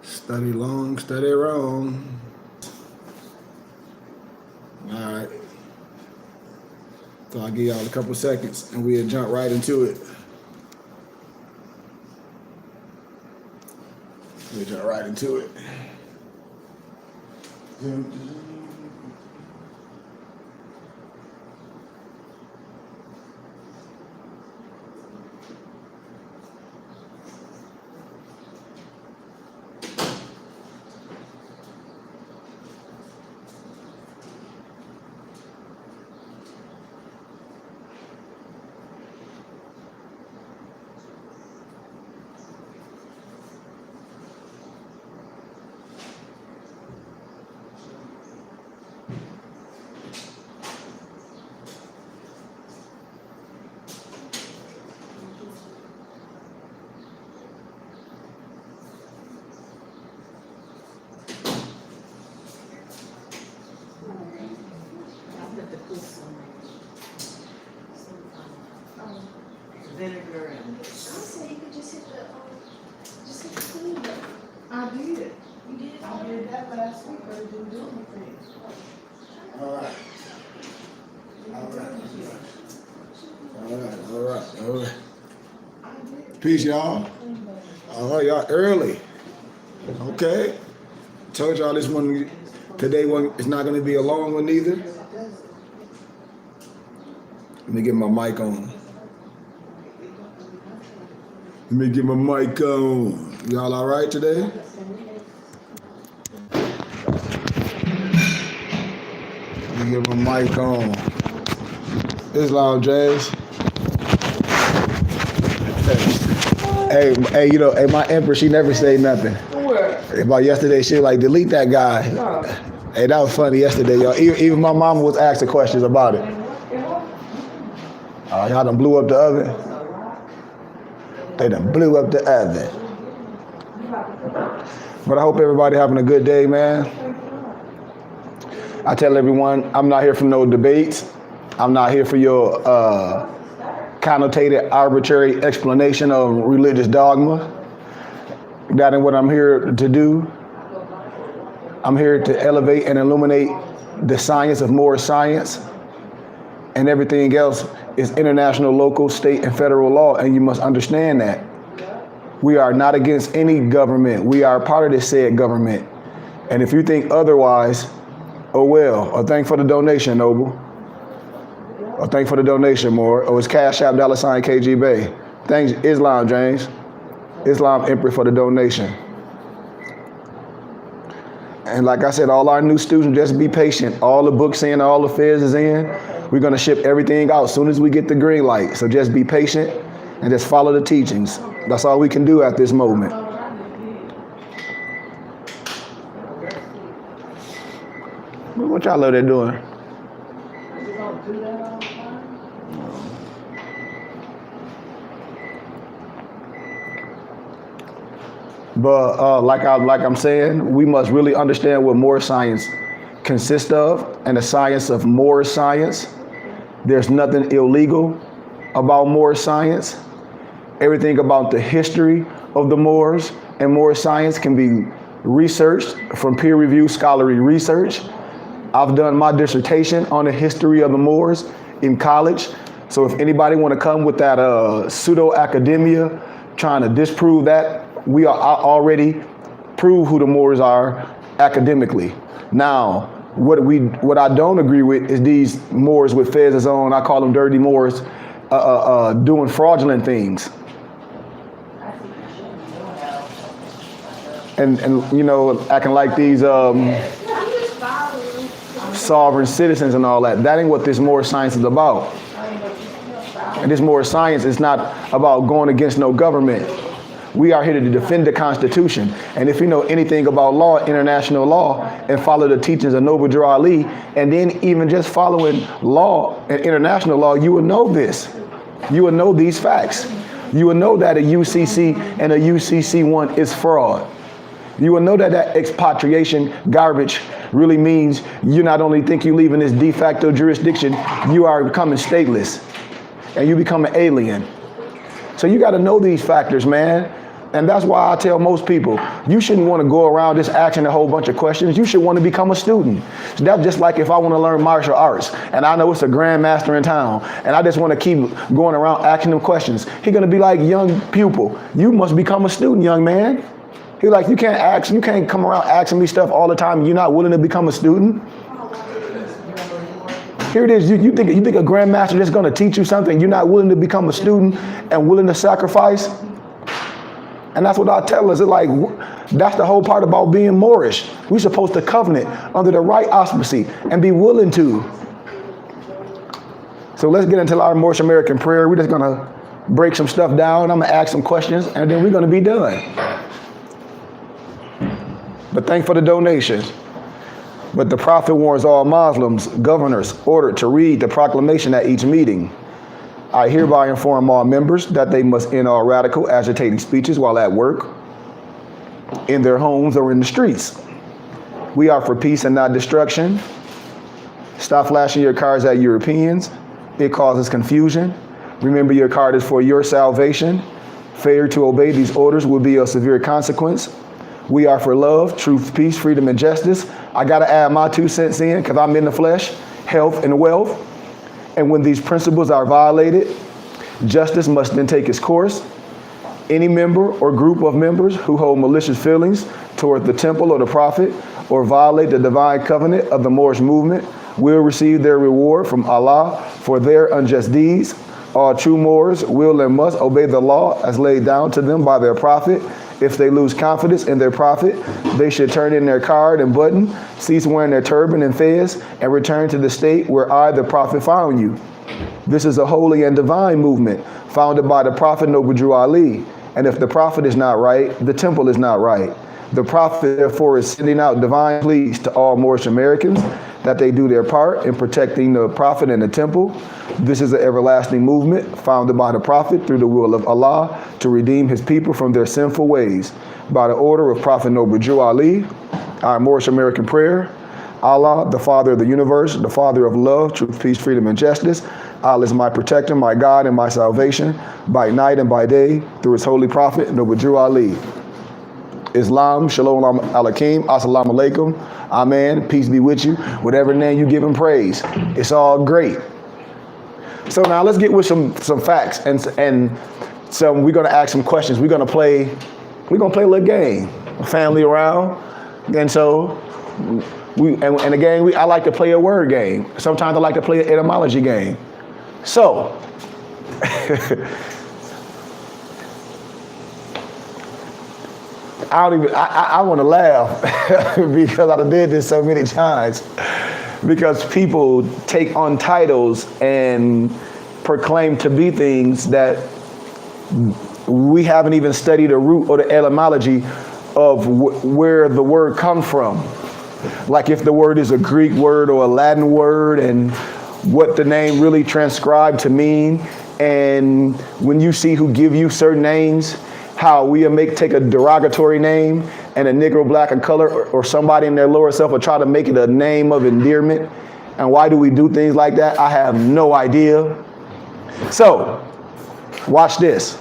Study long, study wrong. All right. So I'll give y'all a couple seconds and we'll jump right into it. We'll jump right into it. Vinegar and. I said you could just hit the clean button. I did. You did it I already? did that last week, but it didn't do anything. All right. All right. Peace, y'all. Oh, y'all early. Okay. Told y'all this one, today one, it's not going to be a long one either. Let me get my mic on. Let me get my mic on. Y'all all right today? Let me get my mic on. Islam James. Hey, you know, hey, my empress, she never say nothing. About yesterday, she was like, delete that guy. Hey, that was funny yesterday, y'all. Even my mama was asking questions about it. Y'all done blew up the oven. They done blew up the oven. But I hope everybody having a good day, man. I tell everyone, I'm not here for no debates. I'm not here for your connotated, arbitrary explanation of religious dogma. That ain't what I'm here to do. I'm here to elevate and illuminate the science of more science, and everything else is international, local, state, and federal law, and you must understand that. We are not against any government. We are part of this said government. And if you think otherwise, oh well. Or thank for the donation, Noble. Or thank for the donation, more. Or it's Cash App $KG Bay. Thanks, Islam James. Islam Emperor for the donation. And like I said, all our new students, just be patient. All the books in, all the fairs is in. We're gonna ship everything out as soon as we get the green light. So just be patient and just follow the teachings. That's all we can do at this moment. What y'all over there doing? But like I'm saying, we must really understand what more science consists of, and the science of more science. There's nothing illegal about more science. Everything about the history of the Moors and more science can be researched from peer-reviewed scholarly research. I've done my dissertation on the history of the Moors in college. So if anybody want to come with that pseudo-academia trying to disprove that, we are already prove who the Moors are academically. Now, what I don't agree with is these Moors with fezzes on, I call them dirty Moors, doing fraudulent things. And you know, acting like these sovereign citizens and all that. That ain't what this Moor science is about. And this Moor science is not about going against no government. We are here to defend the Constitution. And if you know anything about law, international law, and follow the teachings of Noble Drew Ali, and then even just following law and international law, you will know this. You will know these facts. You will know that a UCC and a UCC1 is fraud. You will know that that expatriation garbage really means you not only think you leave in this de facto jurisdiction, you are becoming stateless and you become an alien. So you got to know these factors, man. And that's why I tell most people, you shouldn't want to go around just asking a whole bunch of questions. You should want to become a student. So that's just like if I want to learn martial arts and I know it's a grandmaster in town and I just want to keep going around asking him questions. He's going to be like, young pupil, you must become a student, young man. He's like, you can't come around asking me stuff all the time and you're not willing to become a student. Here it is, you think a grandmaster just going to teach you something, you're not willing to become a student and willing to sacrifice? And that's what I tell us. It's like, that's the whole part about being Moorish. We're supposed to covenant under the right auspices and be willing to. So let's get into our Moorish American prayer. We're just going to break some stuff down. I'm going to ask some questions, and then we're going to be done. But thank for the donations. But the Prophet warns all Muslims, governors, ordered to read the proclamation at each meeting. I hereby inform all members that they must end all radical, agitating speeches while at work, in their homes, or in the streets. We are for peace and not destruction. Stop flashing your cards at Europeans. It causes confusion. Remember, your card is for your salvation. Failure to obey these orders will be a severe consequence. We are for love, truth, peace, freedom, and justice. I got to add my 2 cents in because I'm in the flesh, health, and wealth. And when these principles are violated, justice must then take its course. Any member or group of members who hold malicious feelings toward the temple or the prophet or violate the divine covenant of the Moorish movement will receive their reward from Allah for their unjust deeds. All true Moors will and must obey the law as laid down to them by their prophet. If they lose confidence in their prophet, they should turn in their card and button, cease wearing their turban and fez, and return to the state where I, the prophet, found you. This is a holy and divine movement founded by the prophet Noble Drew Ali. And if the prophet is not right, the temple is not right. The prophet, therefore, is sending out divine pleas to all Moorish Americans that they do their part in protecting the prophet and the temple. This is an everlasting movement founded by the prophet through the will of Allah to redeem his people from their sinful ways. By the order of Prophet Noble Drew Ali, our Moorish American prayer: Allah, the Father of the universe, the Father of love, truth, peace, freedom, and justice. Allah is my protector, my God, and my salvation, by night and by day, through his holy prophet, Noble Drew Ali. Islam, shalom alaikum, assalamu alaikum, amen, peace be with you. Whatever name you give him praise, it's all great. So now let's get with some facts, and so we're gonna ask some questions. We're gonna play a little game, family around, and so and again, I like to play a word game. Sometimes I like to play an etymology game. So, I want to laugh because I did this so many times. Because people take on titles and proclaim to be things that we haven't even studied the root or the etymology of where the word comes from. Like if the word is a Greek word or a Latin word, and what the name really transcribed to mean. And when you see who give you certain names, how we take a derogatory name and a Negro, black, and color, or somebody in their lower self will try to make it a name of endearment. And why do we do things like that? I have no idea. So, watch this.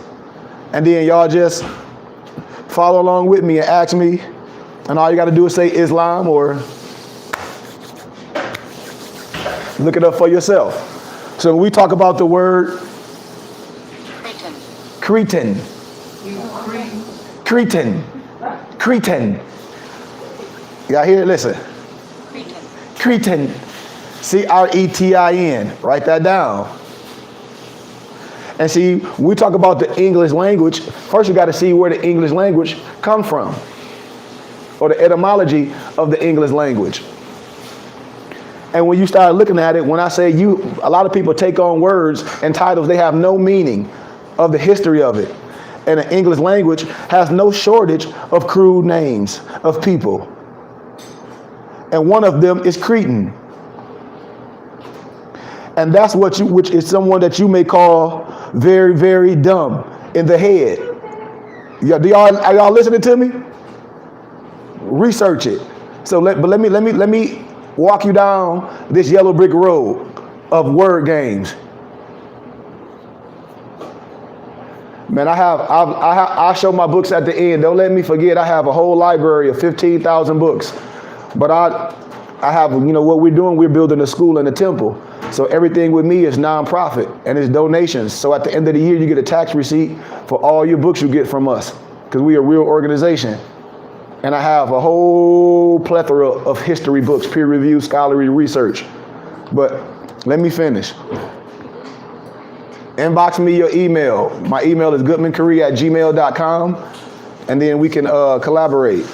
And then y'all just follow along with me and ask me. And all you got to do is say Islam or look it up for yourself. So when we talk about the word Cretan. Y'all hear it? Listen. Cretan. C-R-E-T-I-N. Write that down. And see, when we talk about the English language, first you got to see where the English language come from, or the etymology of the English language. And when you start looking at it, when I say a lot of people take on words and titles, they have no meaning of the history of it. And the English language has no shortage of crude names of people. And one of them is Cretan. And that's which is someone that you may call very, very dumb in the head. Are y'all listening to me? Research it. But let me walk you down this yellow brick road of word games. Man, I show my books at the end. Don't let me forget. I have a whole library of 15,000 books. But I have, what we're doing. We're building a school and a temple. So everything with me is nonprofit and it's donations. So at the end of the year, you get a tax receipt for all your books you get from us, because we are a real organization. And I have a whole plethora of history books, peer-reviewed scholarly research. But let me finish. Inbox me your email. My email is goodmancurry@gmail.com, and then we can collaborate.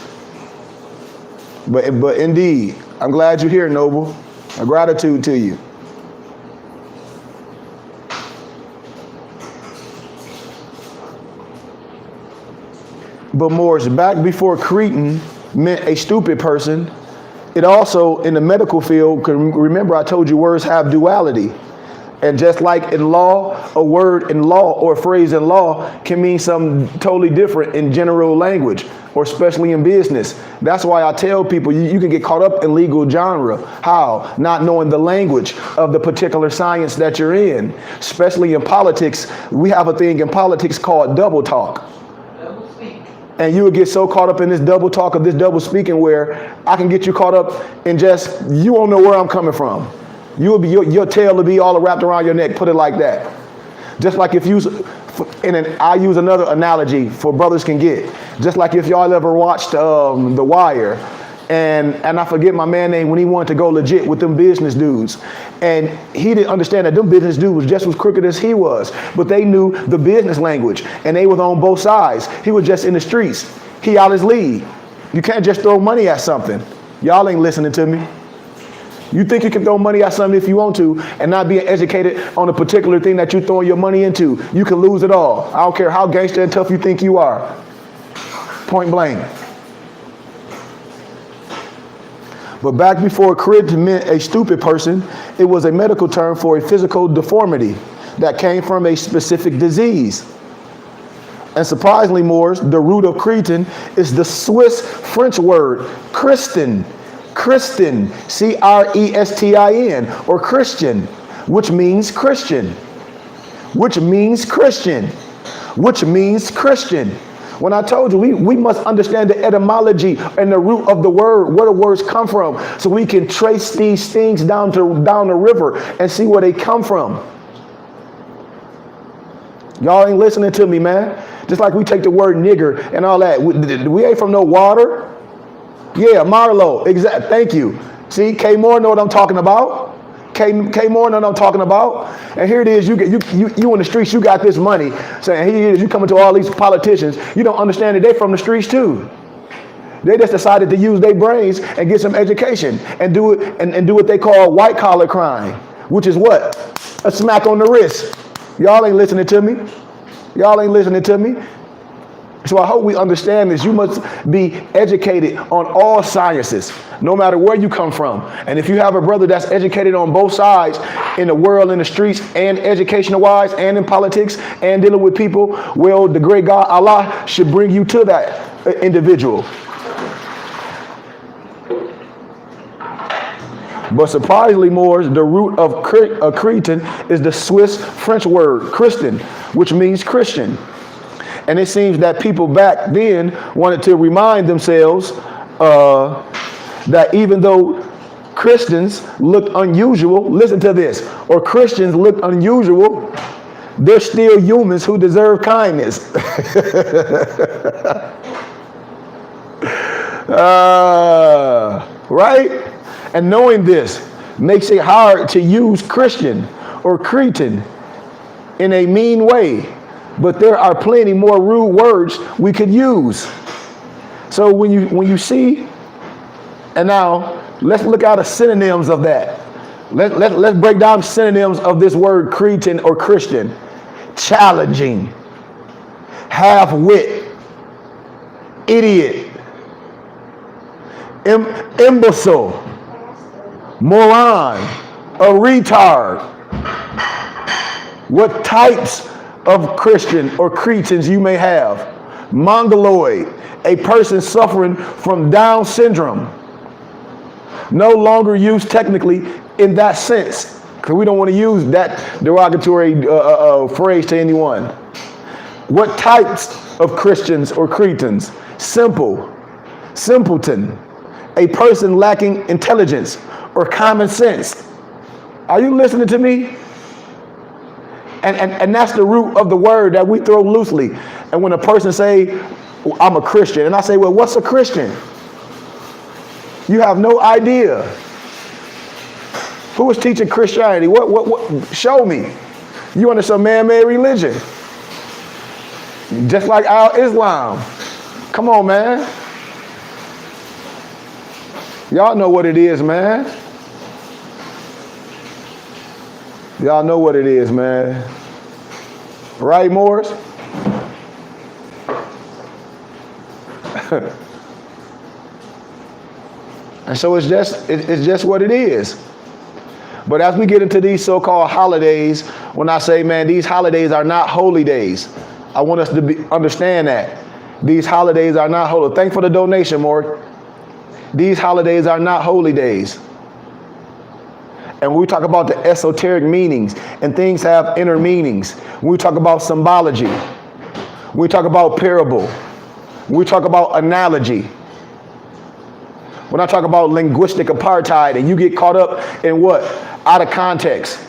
But indeed, I'm glad you're here, Noble. A gratitude to you. But Morris, back before Cretan meant a stupid person, it also, in the medical field, remember I told you words have duality. And just like in law, a word in law or a phrase in law can mean something totally different in general language, or especially in business. That's why I tell people you can get caught up in legal genre. How? Not knowing the language of the particular science that you're in. Especially in politics, we have a thing in politics called double talk. And you would get so caught up in this double talk of this double speaking where I can get you caught up in just, you won't know where I'm coming from. You will be, your tail will be all wrapped around your neck, put it like that. Just like if you, I use another analogy for brothers can get. Just like if y'all ever watched The Wire, and I forget my man name when he wanted to go legit with them business dudes. And he didn't understand that them business dudes was just as crooked as he was. But they knew the business language, and they was on both sides. He was just in the streets. He out his league. You can't just throw money at something. Y'all ain't listening to me. You think you can throw money at something if you want to and not being educated on a particular thing that you're throwing your money into. You can lose it all. I don't care how gangster and tough you think you are. Point blank. But back before Cretan meant a stupid person, it was a medical term for a physical deformity that came from a specific disease. And surprisingly, Moors, the root of Cretan is the Swiss French word Christen, Crestin, or Christian, which means Christian, which means Christian, which means Christian. When I told you, we must understand the etymology and the root of the word, where the words come from, so we can trace these things down the river and see where they come from. Y'all ain't listening to me, man. Just like we take the word nigger and all that. We ain't from no water. Yeah, Marlo, exactly. Thank you. See, K Moore know what I'm talking about. K Moore know what I'm talking about. And here it is, you in the streets, you got this money. Saying here it is, you coming to all these politicians. You don't understand that they from the streets too. They just decided to use their brains and get some education and do it and do what they call white collar crime, which is what? A smack on the wrist. Y'all ain't listening to me. Y'all ain't listening to me. So I hope we understand this. You must be educated on all sciences, no matter where you come from. And if you have a brother that's educated on both sides, in the world, in the streets, and educational wise, and in politics, and dealing with people, well, the great God, Allah, should bring you to that individual. But surprisingly more, the root of Cretan is the Swiss French word, Christen, which means Christian. And it seems that people back then wanted to remind themselves that even though Christians looked unusual, listen to this, or Christians looked unusual, they're still humans who deserve kindness. Right? And knowing this makes it hard to use Christian or Cretan in a mean way. But there are plenty more rude words we could use. So when you see, and now let's look at the synonyms of that. Let's break down synonyms of this word Cretan or Christian. Challenging, half-wit, idiot, imbecile, moron, a retard. What types of Christian or Cretans you may have? Mongoloid, a person suffering from Down syndrome. No longer used technically in that sense, because we don't want to use that derogatory phrase to anyone. What types of Christians or Cretans? Simple, simpleton, a person lacking intelligence or common sense. Are you listening to me? And that's the root of the word that we throw loosely. And when a person say, I'm a Christian, and I say, well, what's a Christian? You have no idea. Who is teaching Christianity? What? Show me. You under some man-made religion. Just like our Islam. Come on, man. Y'all know what it is, man. Y'all know what it is, man. Right, Morris? And so it's just what it is. But as we get into these so-called holidays, when I say, man, these holidays are not holy days, I want us to understand that. These holidays are not holy. Thanks for the donation, Morris. These holidays are not holy days. And when we talk about the esoteric meanings, and things have inner meanings, when we talk about symbology, when we talk about parable, when we talk about analogy, when I talk about linguistic apartheid and you get caught up in what? Out of context.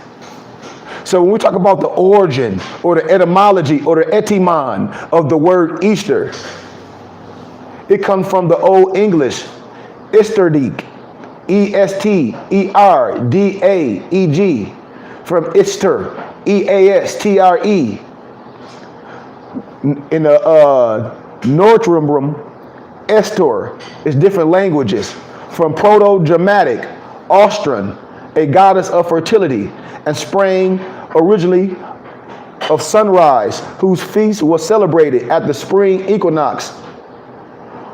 So when we talk about the origin or the etymology or the etymon of the word Easter, it comes from the Old English, Esterdeek. Esterdaeg, from Easter, Eastre. In the Northumbrum, Estor is different languages. From Proto-Germanic, Austrian, a goddess of fertility, and sprang originally of sunrise, whose feast was celebrated at the spring equinox.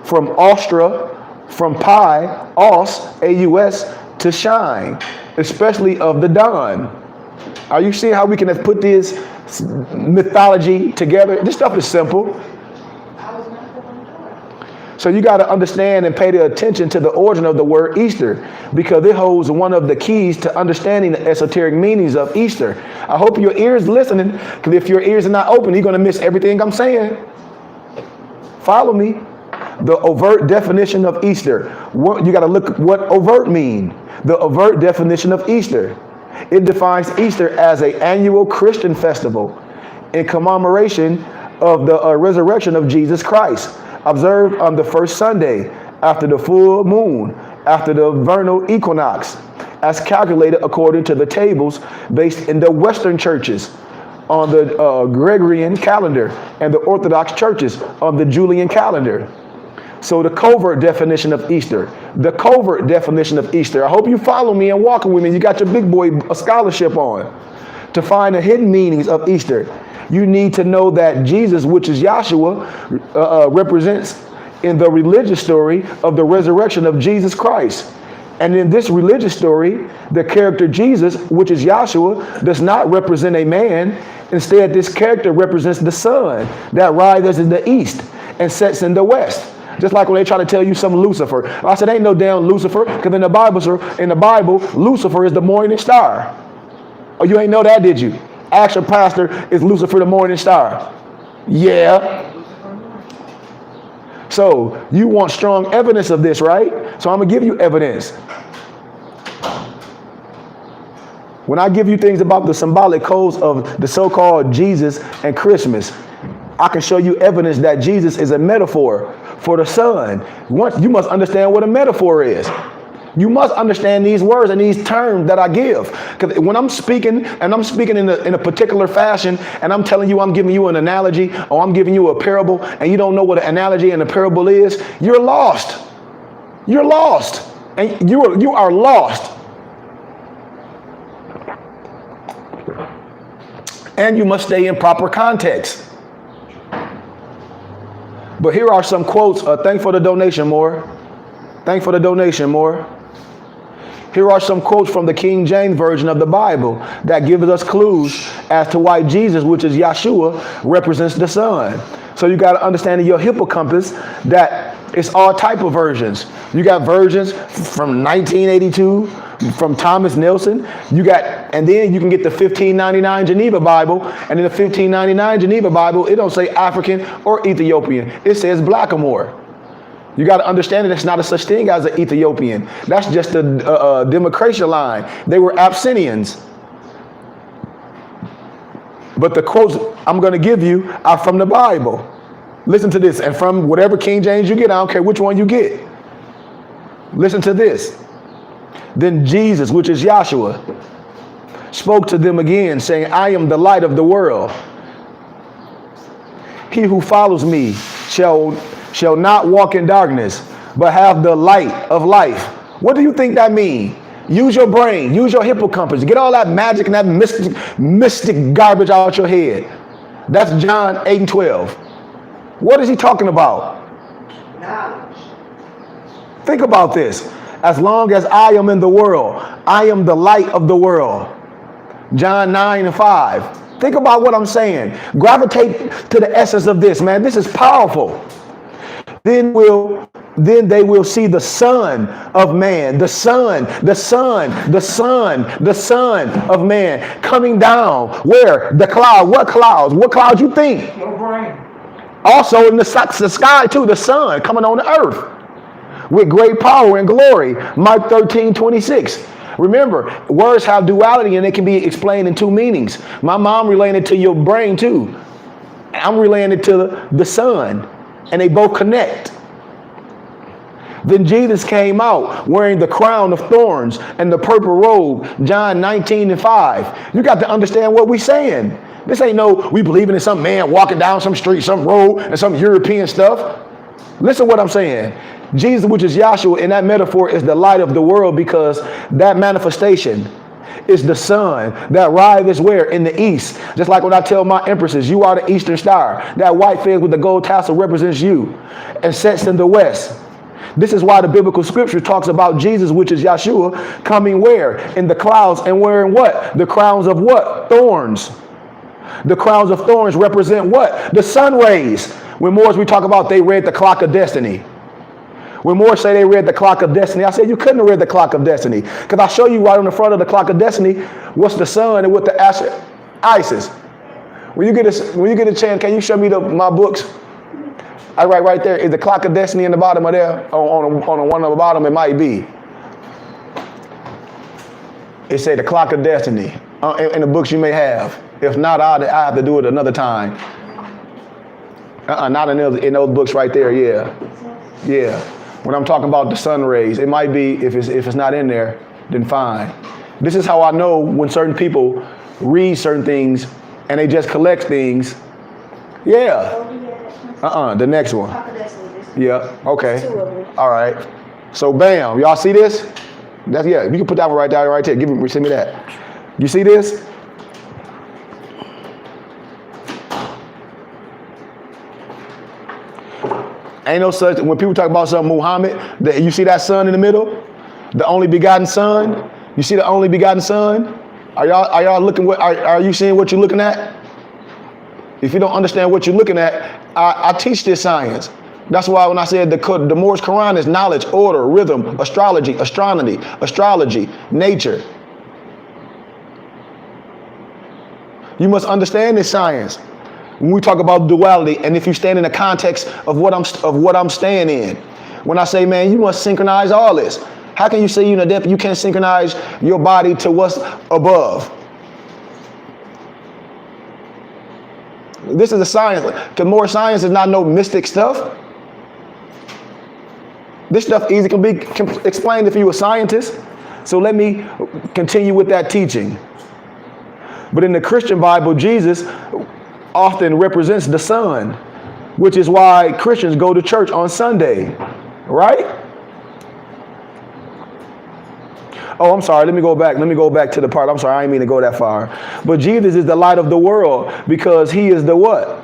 From Austria, from pi, aus, A-U-S, to shine, especially of the dawn. Are you seeing how we can have put this mythology together? This stuff is simple. So you got to understand and pay the attention to the origin of the word Easter, because it holds one of the keys to understanding the esoteric meanings of Easter. I hope your ears listening, because if your ears are not open, you're going to miss everything I'm saying. Follow me. The overt definition of Easter. You got to look what overt mean. The overt definition of Easter. It defines Easter as an annual Christian festival in commemoration of the resurrection of Jesus Christ, observed on the first Sunday after the full moon, after the vernal equinox, as calculated according to the tables based in the Western churches on the Gregorian calendar and the Orthodox churches on the Julian calendar. So the covert definition of Easter. The covert definition of Easter. I hope you follow me and walking with me. You got your big boy scholarship on. To find the hidden meanings of Easter, you need to know that Jesus, which is Yahshua, represents in the religious story of the resurrection of Jesus Christ. And in this religious story, the character Jesus, which is Yahshua, does not represent a man. Instead, this character represents the sun that rises in the east and sets in the west. Just like when they try to tell you some Lucifer. I said, ain't no damn Lucifer, because in the Bible, Lucifer is the morning star. Oh, you ain't know that, did you? Ask your pastor, is Lucifer the morning star? Yeah. So you want strong evidence of this, right? So I'm going to give you evidence. When I give you things about the symbolic codes of the so-called Jesus and Christmas, I can show you evidence that Jesus is a metaphor for the sun. You must understand what a metaphor is. You must understand these words and these terms that I give. Because when I'm speaking, and I'm speaking in a particular fashion, and I'm telling you, I'm giving you an analogy, or I'm giving you a parable, and you don't know what an analogy and a parable is, you're lost. You're lost. And you are lost. And you must stay in proper context. But here are some quotes. Thank for the donation, more. Thank for the donation, more. Here are some quotes from the King James Version of the Bible that gives us clues as to why Jesus, which is Yahshua, represents the sun. So you got to understand in your hippocampus that it's all type of versions. You got versions from 1982, from Thomas Nelson. And then you can get the 1599 Geneva Bible, and in the 1599 Geneva Bible, it don't say African or Ethiopian. It says Blackamoor. You got to understand that there's not a such thing as an Ethiopian. That's just a demarcation line. They were Abyssinians. But the quotes I'm going to give you are from the Bible. Listen to this. And from whatever King James you get, I don't care which one you get. Listen to this. Then Jesus, which is Yahshua, spoke to them again, saying, I am the light of the world. He who follows me shall not walk in darkness, but have the light of life. What do you think that means? Use your brain, use your hippocampus, get all that magic and that mystic garbage out your head. That's John 8:12. What is he talking about? Knowledge. Think about this. As long as I am in the world, I am the light of the world. John 9:5. Think about what I'm saying. Gravitate to the essence of this, man. This is powerful. Then they will see the Son of Man, the Son of Man coming down. Where? The cloud. What clouds? What clouds you think? Your brain. Also in the sky too, the sun coming on the earth with great power and glory. Mark 13:26. Remember, words have duality and they can be explained in two meanings. My mom relaying it to your brain too. I'm relaying it to the sun, and they both connect. Then Jesus came out wearing the crown of thorns and the purple robe, John 19:5. You got to understand what we're saying. This ain't no, we believing in some man walking down some street, some road, and some European stuff. Listen to what I'm saying. Jesus, which is Yahshua, in that metaphor, is the light of the world, because that manifestation is the sun that rises where? In the east. Just like when I tell my empresses, you are the eastern star. That white fez with the gold tassel represents you and sets in the west. This is why the biblical scripture talks about Jesus, which is Yahshua, coming where? In the clouds, and wearing what? The crowns of what? Thorns. The crowns of thorns represent what? The sun rays. When Moors, we talk about they read the clock of destiny. When Moors say they read the clock of destiny, I said you couldn't have read the clock of destiny, because I show you right on the front of the clock of destiny what's the sun and what the Isis. When you get a chance, can you show me my books? I write right there. Is the clock of destiny in the bottom of there? On the one on the bottom, it might be. It say the clock of destiny in the books you may have. If not, I have to do it another time. Not in those books right there. Yeah. When I'm talking about the sun rays, it might be. If it's not in there, then fine. This is how I know when certain people read certain things and they just collect things. Yeah. The next one. Yeah. Okay. All right. So bam, y'all see this? You can put that one right there, right there. Send me that. You see this? Ain't no such. When people talk about something, Muhammad, you see that sun in the middle, the only begotten son. You see the only begotten son? Are y'all looking? Are you seeing what you're looking at? If you don't understand what you're looking at, I teach this science. That's why when I said the Moorish Quran is knowledge, order, rhythm, astrology, nature. You must understand this science. When we talk about duality, and if you stand in the context of what I'm staying in, when I say, man, you must synchronize all this. How can you say you're in a depth you can't synchronize your body to what's above? This is a science. Because more science is not no mystic stuff. This stuff easily can be explained if you're a scientist. So let me continue with that teaching. But in the Christian Bible, Jesus often represents the sun, which is why Christians go to church on Sunday, right? Oh, I'm sorry. Let me go back to the part. I'm sorry. I didn't mean to go that far. But Jesus is the light of the world because he is the what?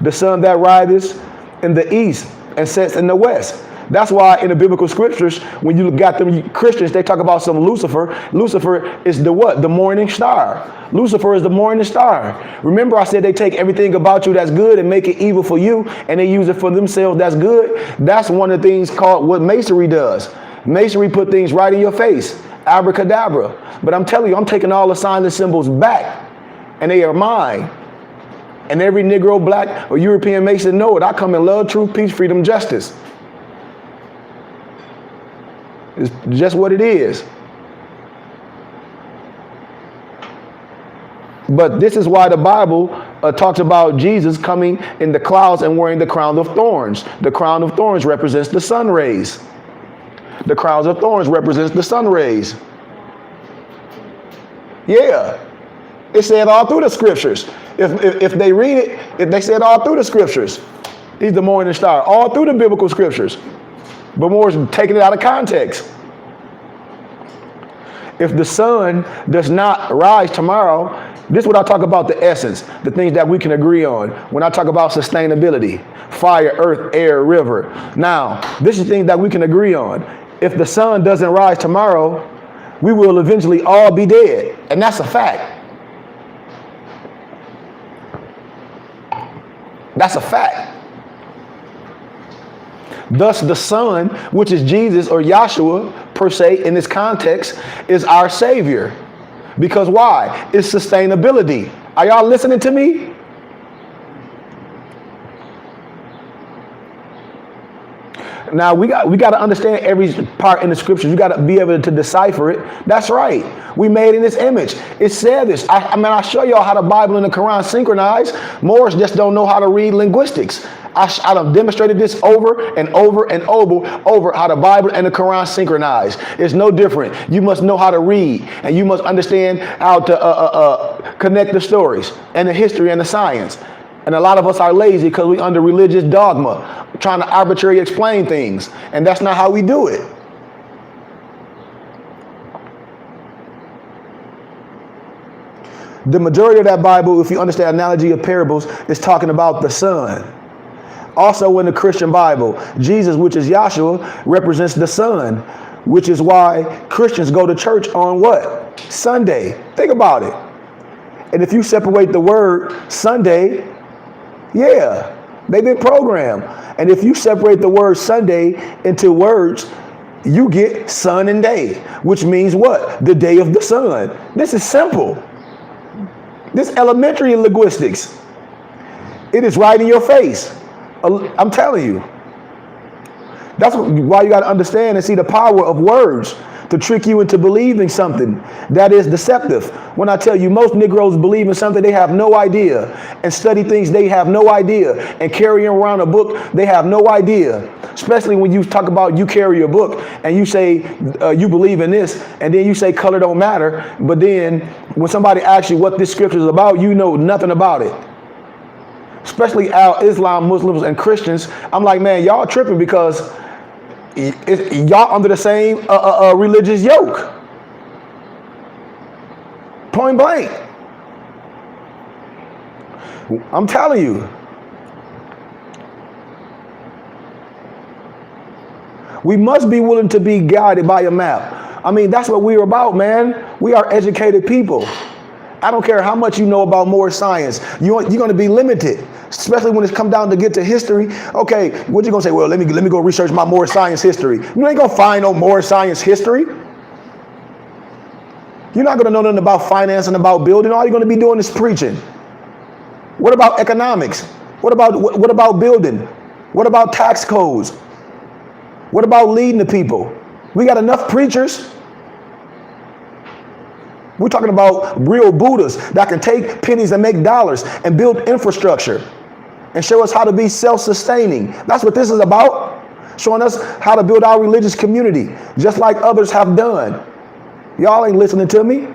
The sun that rises in the east and sets in the west. That's why in the biblical scriptures, when you got them Christians, they talk about some Lucifer. Lucifer is the what? The morning star. Lucifer is the morning star. Remember I said they take everything about you that's good and make it evil for you, and they use it for themselves that's good? That's one of the things called what masonry does. Masonry put things right in your face. Abracadabra. But I'm telling you, I'm taking all the signs and symbols back, and they are mine. And every Negro, black, or European Mason know it. I come in love, truth, peace, freedom, justice. It's just what it is. But this is why the Bible talks about Jesus coming in the clouds and wearing the crown of thorns. The crown of thorns represents the sun rays. The crowns of thorns represents the sun rays. Yeah. It said all through the scriptures. If they read it, if they said all through the scriptures. He's the morning star. All through the biblical scriptures. But more is taking it out of context. If the sun does not rise tomorrow, this is what I talk about, the essence, the things that we can agree on. When I talk about sustainability, fire, earth, air, river. Now, this is things that we can agree on. If the sun doesn't rise tomorrow, we will eventually all be dead. And that's a fact. That's a fact. Thus, the Son, which is Jesus or Yahshua per se in this context, is our Savior. Because why? It's sustainability. Are y'all listening to me? Now we got to understand every part in the scriptures. You got to be able to decipher it. That's right. We made in this image. It said this. I show y'all how the Bible and the Quran synchronize. Moors just don't know how to read linguistics. I've demonstrated this over and over and over how the Bible and the Quran synchronize. It's no different. You must know how to read, and you must understand how to connect the stories and the history and the science. And a lot of us are lazy because we're under religious dogma, trying to arbitrarily explain things. And that's not how we do it. The majority of that Bible, if you understand the analogy of parables, is talking about the sun. Also in the Christian Bible, Jesus, which is Yahshua, represents the sun, which is why Christians go to church on what? Sunday. Think about it. And if you separate the word Sunday, yeah, they've been programmed. And if you separate the word Sunday into words, you get sun and day, which means what? The day of the sun. This is simple. This is elementary linguistics. It is right in your face. I'm telling you. That's why you got to understand and see the power of words to trick you into believing something that is deceptive. When I tell you most Negroes believe in something they have no idea, and study things they have no idea, and carrying around a book they have no idea. Especially when you talk about you carry a book and you say you believe in this, and then you say color don't matter, but then when somebody asks you what this scripture is about, you know nothing about it. Especially Islam, Muslims, and Christians. I'm like, man, y'all tripping because y'all under the same religious yoke. Point blank. I'm telling you. We must be willing to be guided by a map. I mean, that's what we're about, man. We are educated people. I don't care how much you know about more science. You're going to be limited, especially when it's come down to get to history. Okay, what you going to say? Well, let me go research my more science history. You ain't going to find no more science history. You're not going to know nothing about finance and about building. All you're going to be doing is preaching. What about economics? What about building? What about tax codes? What about leading the people? We got enough preachers. We're talking about real Buddhas that can take pennies and make dollars and build infrastructure and show us how to be self-sustaining. That's what this is about. Showing us how to build our religious community, just like others have done. Y'all ain't listening to me.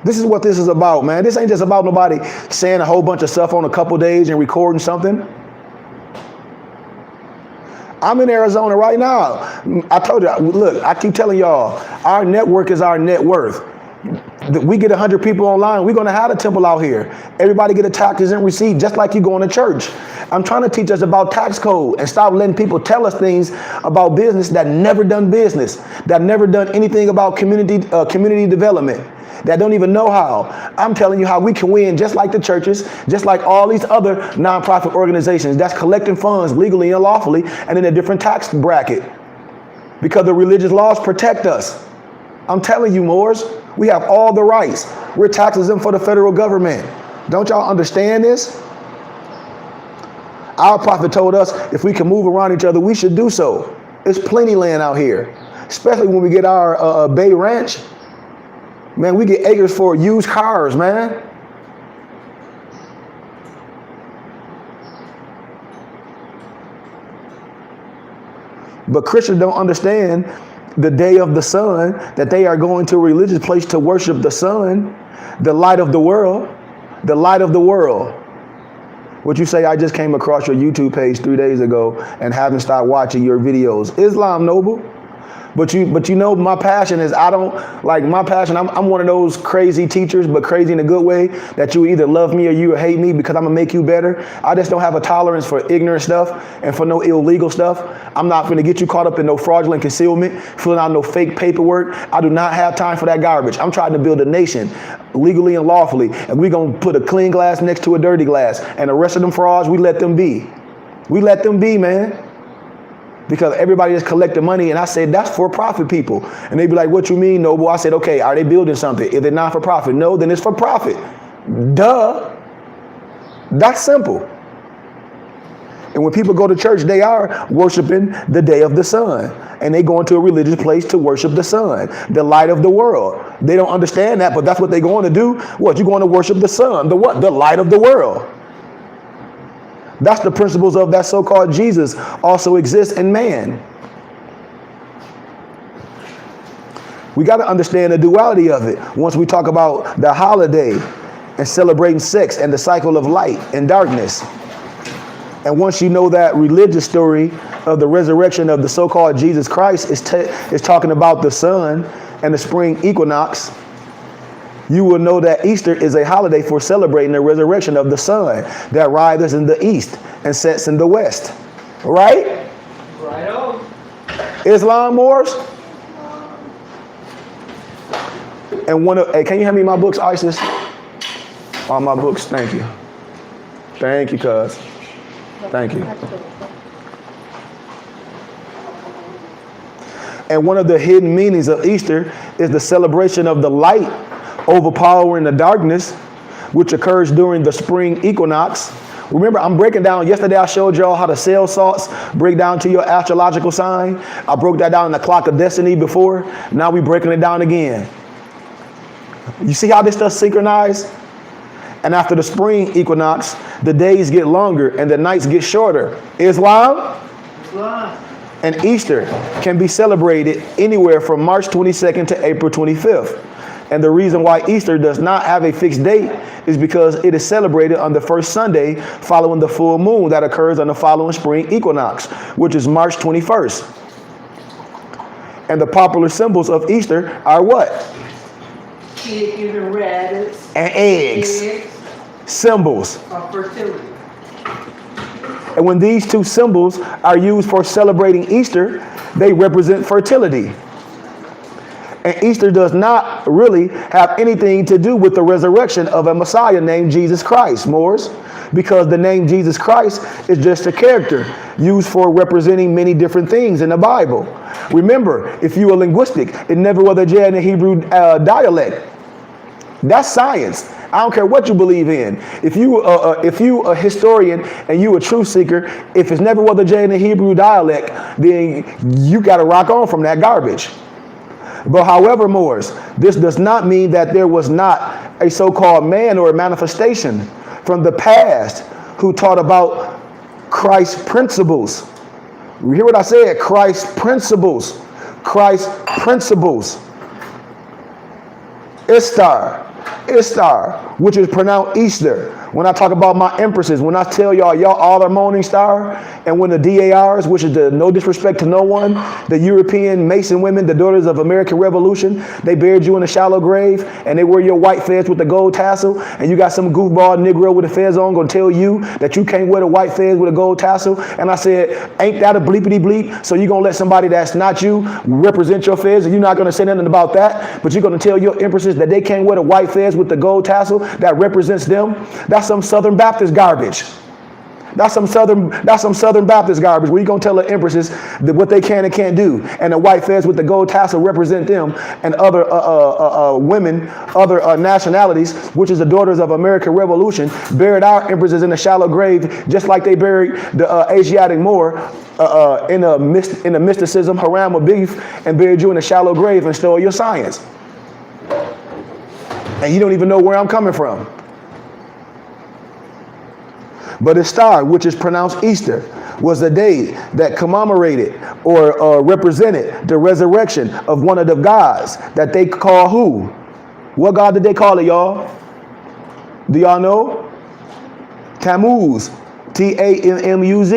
This is what this is about, man. This ain't just about nobody saying a whole bunch of stuff on a couple days and recording something. I'm in Arizona right now. I told you, look, I keep telling y'all, our network is our net worth. We get 100 people online, we're going to have a temple out here. Everybody get a taxes and receipt, just like you going to church. I'm trying to teach us about tax code and stop letting people tell us things about business that never done business, that never done anything about community development, that don't even know how. I'm telling you how we can win, just like the churches, just like all these other nonprofit organizations that's collecting funds legally and lawfully and in a different tax bracket, because the religious laws protect us. I'm telling you, Moors, we have all the rights. We're tax exempt for the federal government. Don't y'all understand this? Our prophet told us if we can move around each other, we should do so. There's plenty land out here, especially when we get our Bay Ranch. Man, we get acres for used cars, man. But Christians don't understand the day of the sun, that they are going to a religious place to worship the sun, the light of the world, the light of the world. Would you say I just came across your YouTube page 3 days ago and haven't stopped watching your videos? Islam, Noble. But you know, my passion is, I'm one of those crazy teachers, but crazy in a good way, that you either love me or you hate me, because I'm gonna make you better. I just don't have a tolerance for ignorant stuff and for no illegal stuff. I'm not gonna get you caught up in no fraudulent concealment, filling out no fake paperwork. I do not have time for that garbage. I'm trying to build a nation legally and lawfully, and we're gonna put a clean glass next to a dirty glass, and the rest of them frauds, we let them be. We let them be, man. Because everybody is collecting money, and I said, that's for profit people. And they be like, what you mean, Noble? I said, okay, are they building something? If they're not for profit, no, then it's for profit. Duh. That's simple. And when people go to church, they are worshiping the day of the sun. And they go into a religious place to worship the sun, the light of the world. They don't understand that, but that's what they're going to do. What? You're going to worship the sun, the what? The light of the world. That's the principles of that so-called Jesus also exists in man. We got to understand the duality of it once we talk about the holiday and celebrating sex and the cycle of light and darkness. And once you know that religious story of the resurrection of the so-called Jesus Christ is talking about the sun and the spring equinox, you will know that Easter is a holiday for celebrating the resurrection of the sun that rises in the east and sets in the west. Right? Right on. Islam, Moors? And hey, can you hand me my books, Isis? All my books, thank you. Thank you, cuz. Thank you. And one of the hidden meanings of Easter is the celebration of the light overpowering the darkness, which occurs during the spring equinox. Remember, I'm breaking down, yesterday I showed y'all how the cell salts break down to your astrological sign. I broke that down in the clock of destiny before. Now we're breaking it down again. You see how this stuff synchronized? And after the spring equinox, the days get longer and the nights get shorter. Islam? And Easter can be celebrated anywhere from March 22nd to April 25th. And the reason why Easter does not have a fixed date is because it is celebrated on the first Sunday following the full moon that occurs on the following spring equinox, which is March 21st. And the popular symbols of Easter are what? Chickens and rabbits. And eggs. Symbols. Of fertility. And when these two symbols are used for celebrating Easter, they represent fertility. And Easter does not really have anything to do with the resurrection of a Messiah named Jesus Christ, Moors, because the name Jesus Christ is just a character used for representing many different things in the Bible. Remember, if you are linguistic, it never was a J in the Hebrew dialect. That's science. I don't care what you believe in. If you a historian and you a truth seeker, if it's never was a J in the Hebrew dialect, then you got to rock on from that garbage. But however, Moors, this does not mean that there was not a so-called man or a manifestation from the past who taught about Christ's principles. You hear what I said? Christ's principles. Christ's principles. Istar, which is pronounced Easter, When I talk about my empresses, when I tell y'all all are morning star, and when the DARs, which is the no disrespect to no one, the European Mason women, the daughters of American Revolution, they buried you in a shallow grave, and they wear your white fez with the gold tassel, and you got some goofball Negro with a fez on gonna tell you that you can't wear the white fez with a gold tassel. And I said, ain't that a bleepity bleep? So you gonna let somebody that's not you represent your fez, and you're not gonna say nothing about that, but you're gonna tell your empresses that they can't wear the white fez with the gold tassel that represents them? That's some Southern Baptist garbage. That's some Southern Baptist garbage where you gonna tell the empresses that what they can and can't do, and the white fez with the gold tassel represent them, and other women, other nationalities, which is the daughters of American Revolution, buried our empresses in a shallow grave, just like they buried the Asiatic Moor in a mysticism, haram of beef, and buried you in a shallow grave and stole your science. And you don't even know where I'm coming from. But the star, which is pronounced Easter, was the day that commemorated or represented the resurrection of one of the gods that they call who? What god did they call it, y'all? Do y'all know? Tammuz, Tammuz,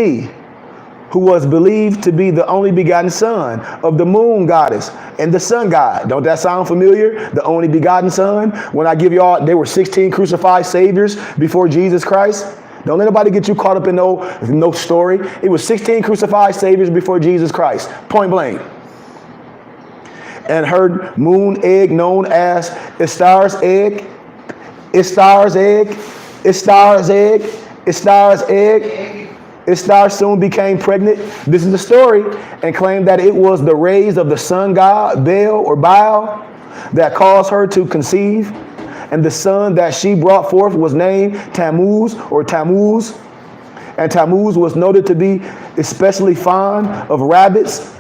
who was believed to be the only begotten son of the moon goddess and the sun god. Don't that sound familiar? The only begotten son. When I give y'all, there were 16 crucified saviors before Jesus Christ. Don't let nobody get you caught up in no story. It was 16 crucified saviors before Jesus Christ, point blank. And her moon egg, known as Istar's egg, Istar's egg, Istar's egg, Istar's egg. Istar soon became pregnant. This is the story, and claimed that it was the rays of the sun god, Baal, that caused her to conceive. And the son that she brought forth was named Tammuz or Tammuz. And Tammuz was noted to be especially fond of rabbits.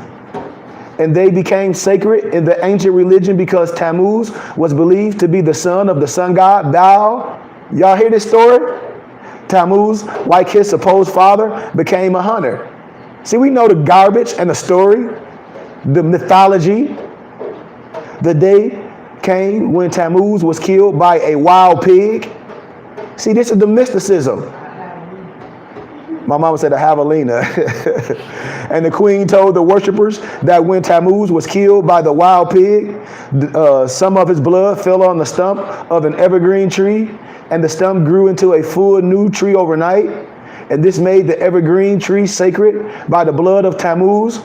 And they became sacred in the ancient religion because Tammuz was believed to be the son of the sun god Baal. Y'all hear this story? Tammuz, like his supposed father, became a hunter. See, we know the garbage and the story, the mythology. The day came when Tammuz was killed by a wild pig. See, this is the mysticism. My mama said a javelina. And the queen told the worshipers that when Tammuz was killed by the wild pig, some of his blood fell on the stump of an evergreen tree, and the stump grew into a full new tree overnight. And this made the evergreen tree sacred by the blood of Tammuz.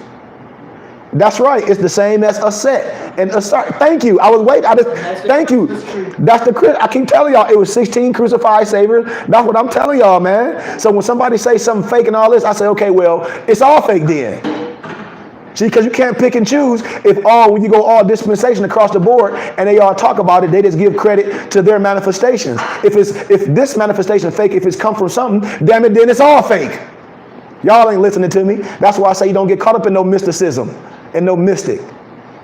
That's right. It's the same as Aset and Asar. Thank you. I was waiting. Thank you. That's the. I keep telling y'all, it was 16 crucified saviors. That's what I'm telling y'all, man. So when somebody say something fake and all this, I say, okay, well, it's all fake then. See, because you can't pick and choose when you go all dispensation across the board and they all talk about it, they just give credit to their manifestations. If this manifestation is fake, if it's come from something, damn it, then it's all fake. Y'all ain't listening to me. That's why I say you don't get caught up in no mysticism and no mystic.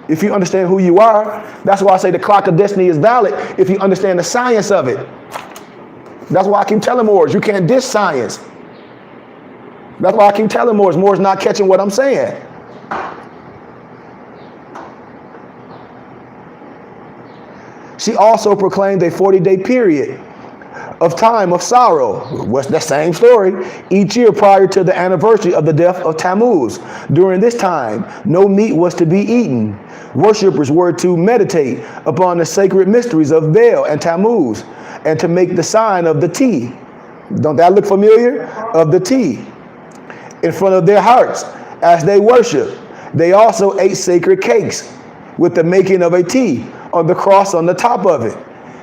If you understand who you are, that's why I say the clock of destiny is valid if you understand the science of it. That's why I keep telling Moors, you can't diss science. That's why I keep telling Moors not catching what I'm saying. She also proclaimed a 40-day period of time of sorrow. What's the same story? Each year prior to the anniversary of the death of Tammuz. During this time, no meat was to be eaten. Worshippers were to meditate upon the sacred mysteries of Baal and Tammuz and to make the sign of the T. Don't that look familiar? Of the T in front of their hearts as they worship. They also ate sacred cakes with the making of a T on the cross on the top of it.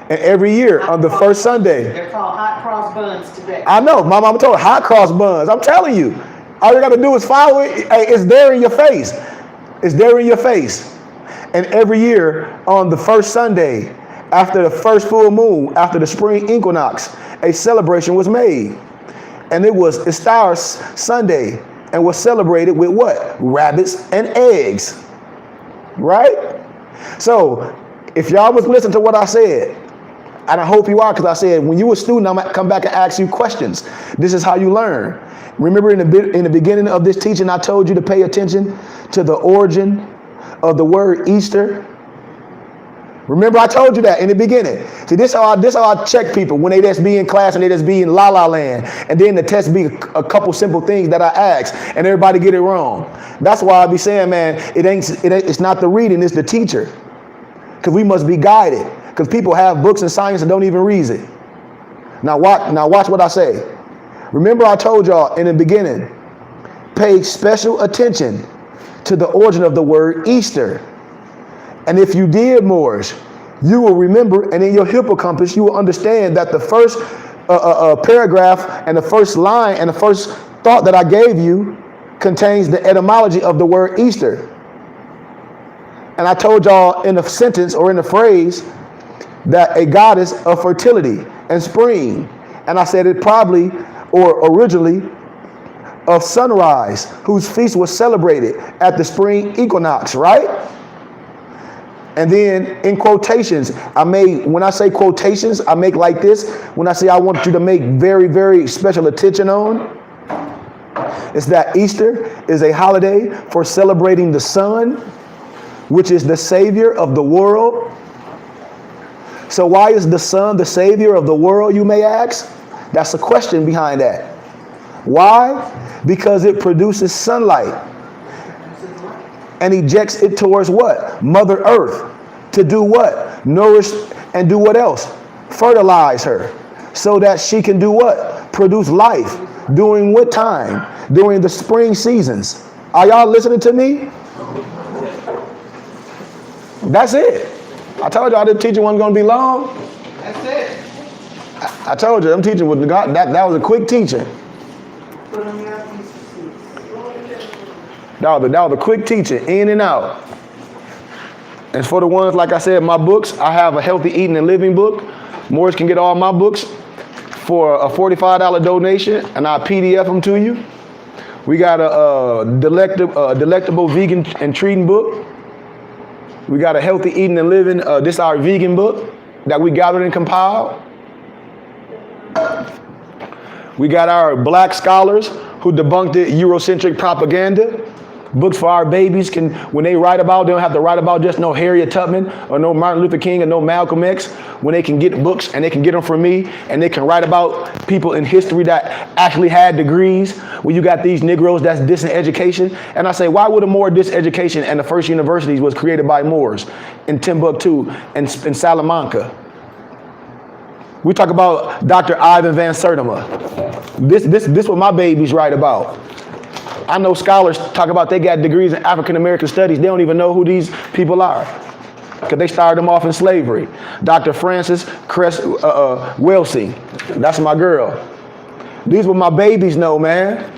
And every year on the first Sunday. They're called hot cross buns today. I know. My mama told me hot cross buns. I'm telling you. All you got to do is follow it. Hey, it's there in your face. It's there in your face. And every year on the first Sunday, after the first full moon, after the spring equinox, a celebration was made. And it was Istar's Sunday and was celebrated with what? Rabbits and eggs. Right? So if y'all was listening to what I said, and I hope you are, because I said when you were a student, I'm gonna come back and ask you questions. This is how you learn. Remember in the beginning of this teaching, I told you to pay attention to the origin of the word Easter. Remember I told you that in the beginning. See, this how I check people when they just be in class and they just be in la la land. And then the test be a couple simple things that I ask and everybody get it wrong. That's why I be saying, man, it's not the reading, it's the teacher. Because we must be guided. Because people have books in science and don't even read it. Now watch what I say. Remember I told y'all in the beginning, pay special attention to the origin of the word Easter. And if you did Moorish, you will remember, and in your hippocampus, you will understand that the first paragraph and the first line and the first thought that I gave you contains the etymology of the word Easter. And I told y'all in a sentence or in a phrase that a goddess of fertility and spring. And I said it probably or originally of sunrise, whose feast was celebrated at the spring equinox, right? And then in quotations, when I say quotations, I make like this. When I say I want you to make very, very special attention on, it's that Easter is a holiday for celebrating the sun, which is the savior of the world. So why is the sun the savior of the world, you may ask? That's a question behind that. Why? Because it produces sunlight and ejects it towards what? Mother Earth. To do what? Nourish and do what else? Fertilize her. So that she can do what? Produce life. During what time? During the spring seasons. Are y'all listening to me? That's it. I told y'all this teaching wasn't going to be long. That's it. I told you, I'm teaching with God. That was a quick teaching. That was a quick teaching, in and out. And for the ones, like I said, my books, I have a healthy eating and living book. Morris can get all my books for a $45 donation, and I PDF them to you. We got a delectable vegan and treating book. We got a healthy eating and living. This is our vegan book that we gathered and compiled. We got our black scholars who debunked the Eurocentric propaganda. Books for our babies can, when they write about, they don't have to write about just no Harriet Tubman or no Martin Luther King or no Malcolm X. When they can get books and they can get them from me and they can write about people in history that actually had degrees. When you got these Negroes that's dissing education. And I say, why would a Moor diss education? And the first universities was created by Moors in Timbuktu and in Salamanca. We talk about Dr. Ivan Van Sertima. This what my babies write about. I know scholars talk about they got degrees in African American studies. They don't even know who these people are because they started them off in slavery. Dr. Frances Cress Welsing, that's my girl. These what my babies know, man.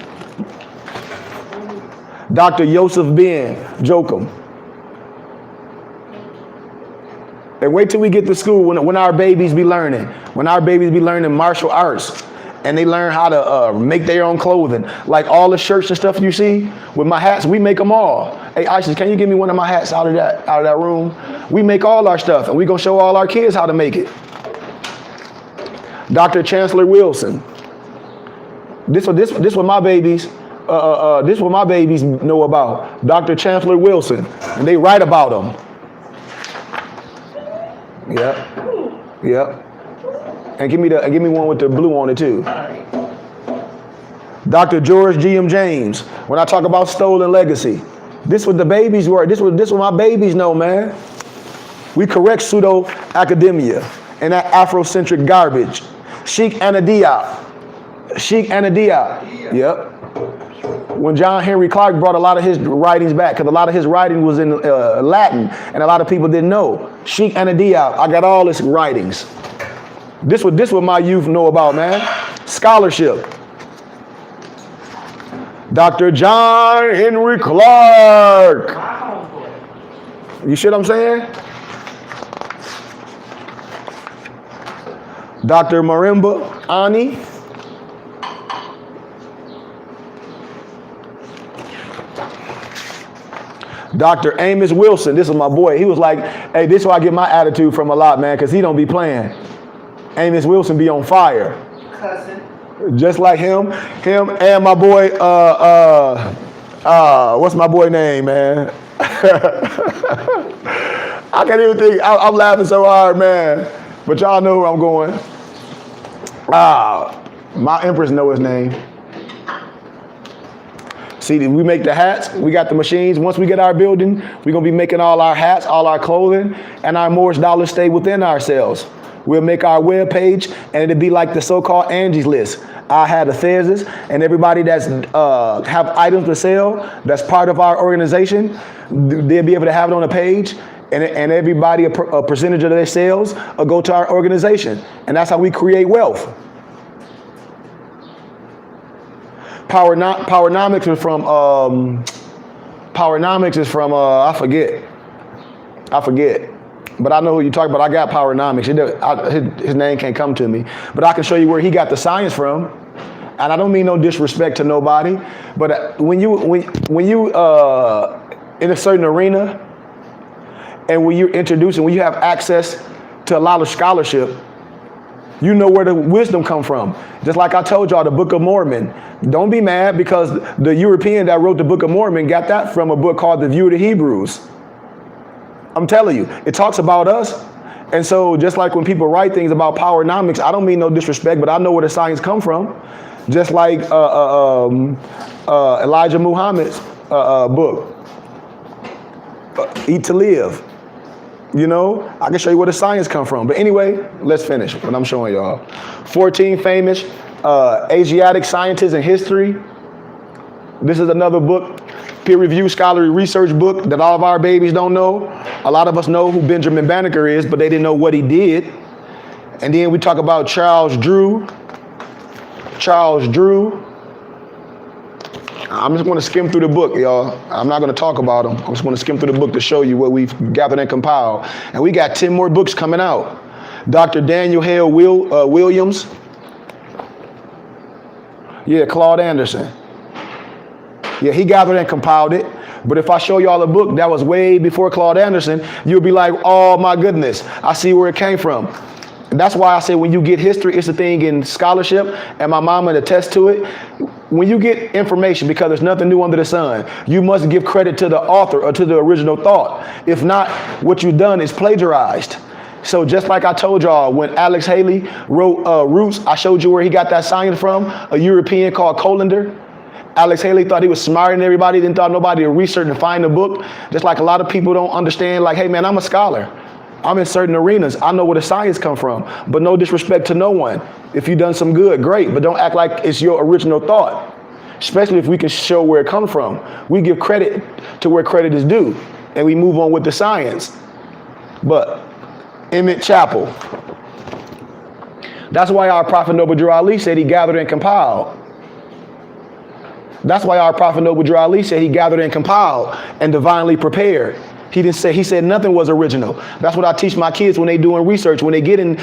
Dr. Yosef Ben Jokum. And wait till we get to school when our babies be learning. When our babies be learning martial arts. And they learn how to make their own clothing. Like all the shirts and stuff you see with my hats, we make them all. Hey, Isis, can you give me one of my hats out of that room? We make all our stuff, and we gonna show all our kids how to make it. Dr. Chancellor Wilson. This what my babies know about. Dr. Chancellor Wilson, and they write about him. Yep. And give me one with the blue on it too. Dr. George G.M. James. When I talk about stolen legacy, this what the babies were. This what my babies know, man. We correct pseudo academia and that Afrocentric garbage. Sheikh Anadia. Yep. When John Henry Clark brought a lot of his writings back, because a lot of his writing was in Latin, and a lot of people didn't know. Sheikh Anadia. I got all his writings. This what my youth know about, man. Scholarship. Dr. John Henry Clark. You see what I'm saying? Dr. Marimba Ani. Dr. Amos Wilson. This is my boy. He was like, hey, this is where I get my attitude from a lot, man, because he don't be playing. Amos Wilson be on fire. Cousin. Just like him and my boy, what's my boy name, man? I can't even think. I'm laughing so hard, man. But y'all know where I'm going. My empress know his name. See, we make the hats. We got the machines. Once we get our building, we're going to be making all our hats, all our clothing, and our Moorish dollars stay within ourselves. We'll make our web page, and it'll be like the so-called Angie's List. I had the Thezes, and everybody that's have items to sell that's part of our organization, they'll be able to have it on a page, and everybody, a percentage of their sales will go to our organization. And that's how we create wealth. Powernomics is from I forget. But I know who you're talking about. I got Powernomics. His name can't come to me. But I can show you where he got the science from. And I don't mean no disrespect to nobody. But when you in a certain arena, and when you're introducing, when you have access to a lot of scholarship, you know where the wisdom come from. Just like I told y'all, the Book of Mormon. Don't be mad because the European that wrote the Book of Mormon got that from a book called The View of the Hebrews. I'm telling you, it talks about us. And so just like when people write things about powernomics, I don't mean no disrespect, but I know where the science come from. Just like Elijah Muhammad's book, Eat to Live. You know, I can show you where the science come from. But anyway, let's finish what I'm showing y'all. 14 famous Asiatic scientists in history. This is another book, peer-reviewed scholarly research book that all of our babies don't know. A lot of us know who Benjamin Banneker is, but they didn't know what he did. And then we talk about Charles Drew. I'm just going to skim through the book, y'all. I'm not going to talk about them. I'm just going to skim through the book to show you what we've gathered and compiled. And we got 10 more books coming out. Dr. Daniel Hale Williams. Yeah, Claude Anderson. Yeah, he gathered and compiled it. But if I show y'all a book that was way before Claude Anderson, you'll be like, oh my goodness, I see where it came from. And that's why I say when you get history, it's a thing in scholarship, and my mama attests to it. When you get information, because there's nothing new under the sun, you must give credit to the author or to the original thought. If not, what you've done is plagiarized. So just like I told y'all, when Alex Haley wrote Roots, I showed you where he got that science from, a European called Colander. Alex Haley thought he was smarter than everybody, didn't thought nobody would research and find the book. Just like a lot of people don't understand, like, hey man, I'm a scholar. I'm in certain arenas. I know where the science come from, but no disrespect to no one. If you've done some good, great, but don't act like it's your original thought, especially if we can show where it comes from. We give credit to where credit is due, and we move on with the science. But Emmett Chapel, that's why our Prophet Noble Drew Ali said he gathered and compiled. That's why our Prophet Noble Drew Ali said he gathered and compiled and divinely prepared. He said nothing was original. That's what I teach my kids when they doing research, when they get in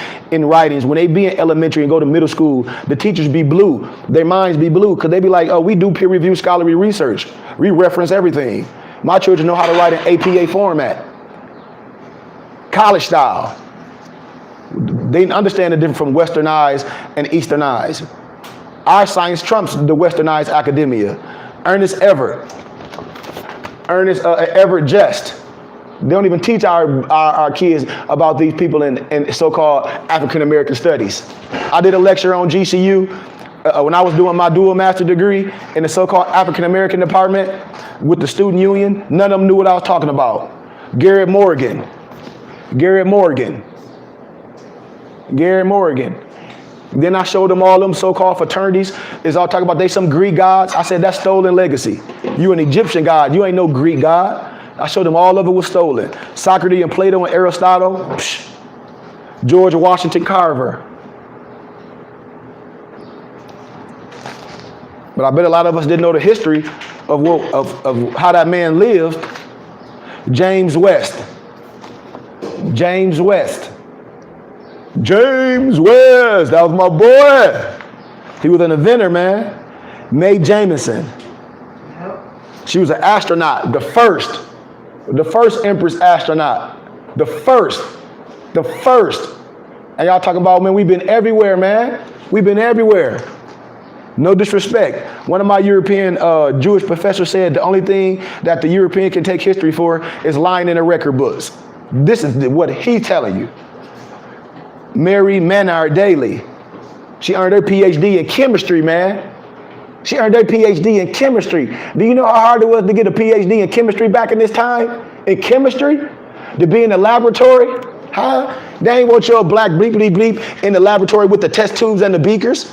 writings, when they be in elementary and go to middle school, the teachers be blue. Their minds be blue because they be like, oh, we do peer-reviewed scholarly research. We reference everything. My children know how to write in APA format. College style. They understand the difference from westernized and easternized. Our science trumps the westernized academia. Ernest Everett Just. They don't even teach our kids about these people in so-called African American studies. I did a lecture on GCU when I was doing my dual master degree in the so-called African American department with the student union. None of them knew what I was talking about. Garrett Morgan. Then I showed them all them so-called fraternities. Is all talking about they some Greek gods. I said, that's stolen legacy. You an Egyptian god. You ain't no Greek god. I showed them all of it was stolen. Socrates and Plato and Aristotle. Psh. George Washington Carver. But I bet a lot of us didn't know the history of how that man lived. James West. That was my boy. He was an inventor, man. Mae Jemison. She was an astronaut, the first Empress astronaut. The first. And y'all talking about, man, we've been everywhere, man. We've been everywhere. No disrespect. One of my European Jewish professors said the only thing that the European can take history for is lying in the record books. This is what he's telling you. Mary Menard Daly. She earned her PhD in chemistry, man. She earned her PhD in chemistry. Do you know how hard it was to get a PhD in chemistry back in this time? In chemistry? To be in the laboratory? Huh? They ain't want your black bleepity bleep in the laboratory with the test tubes and the beakers.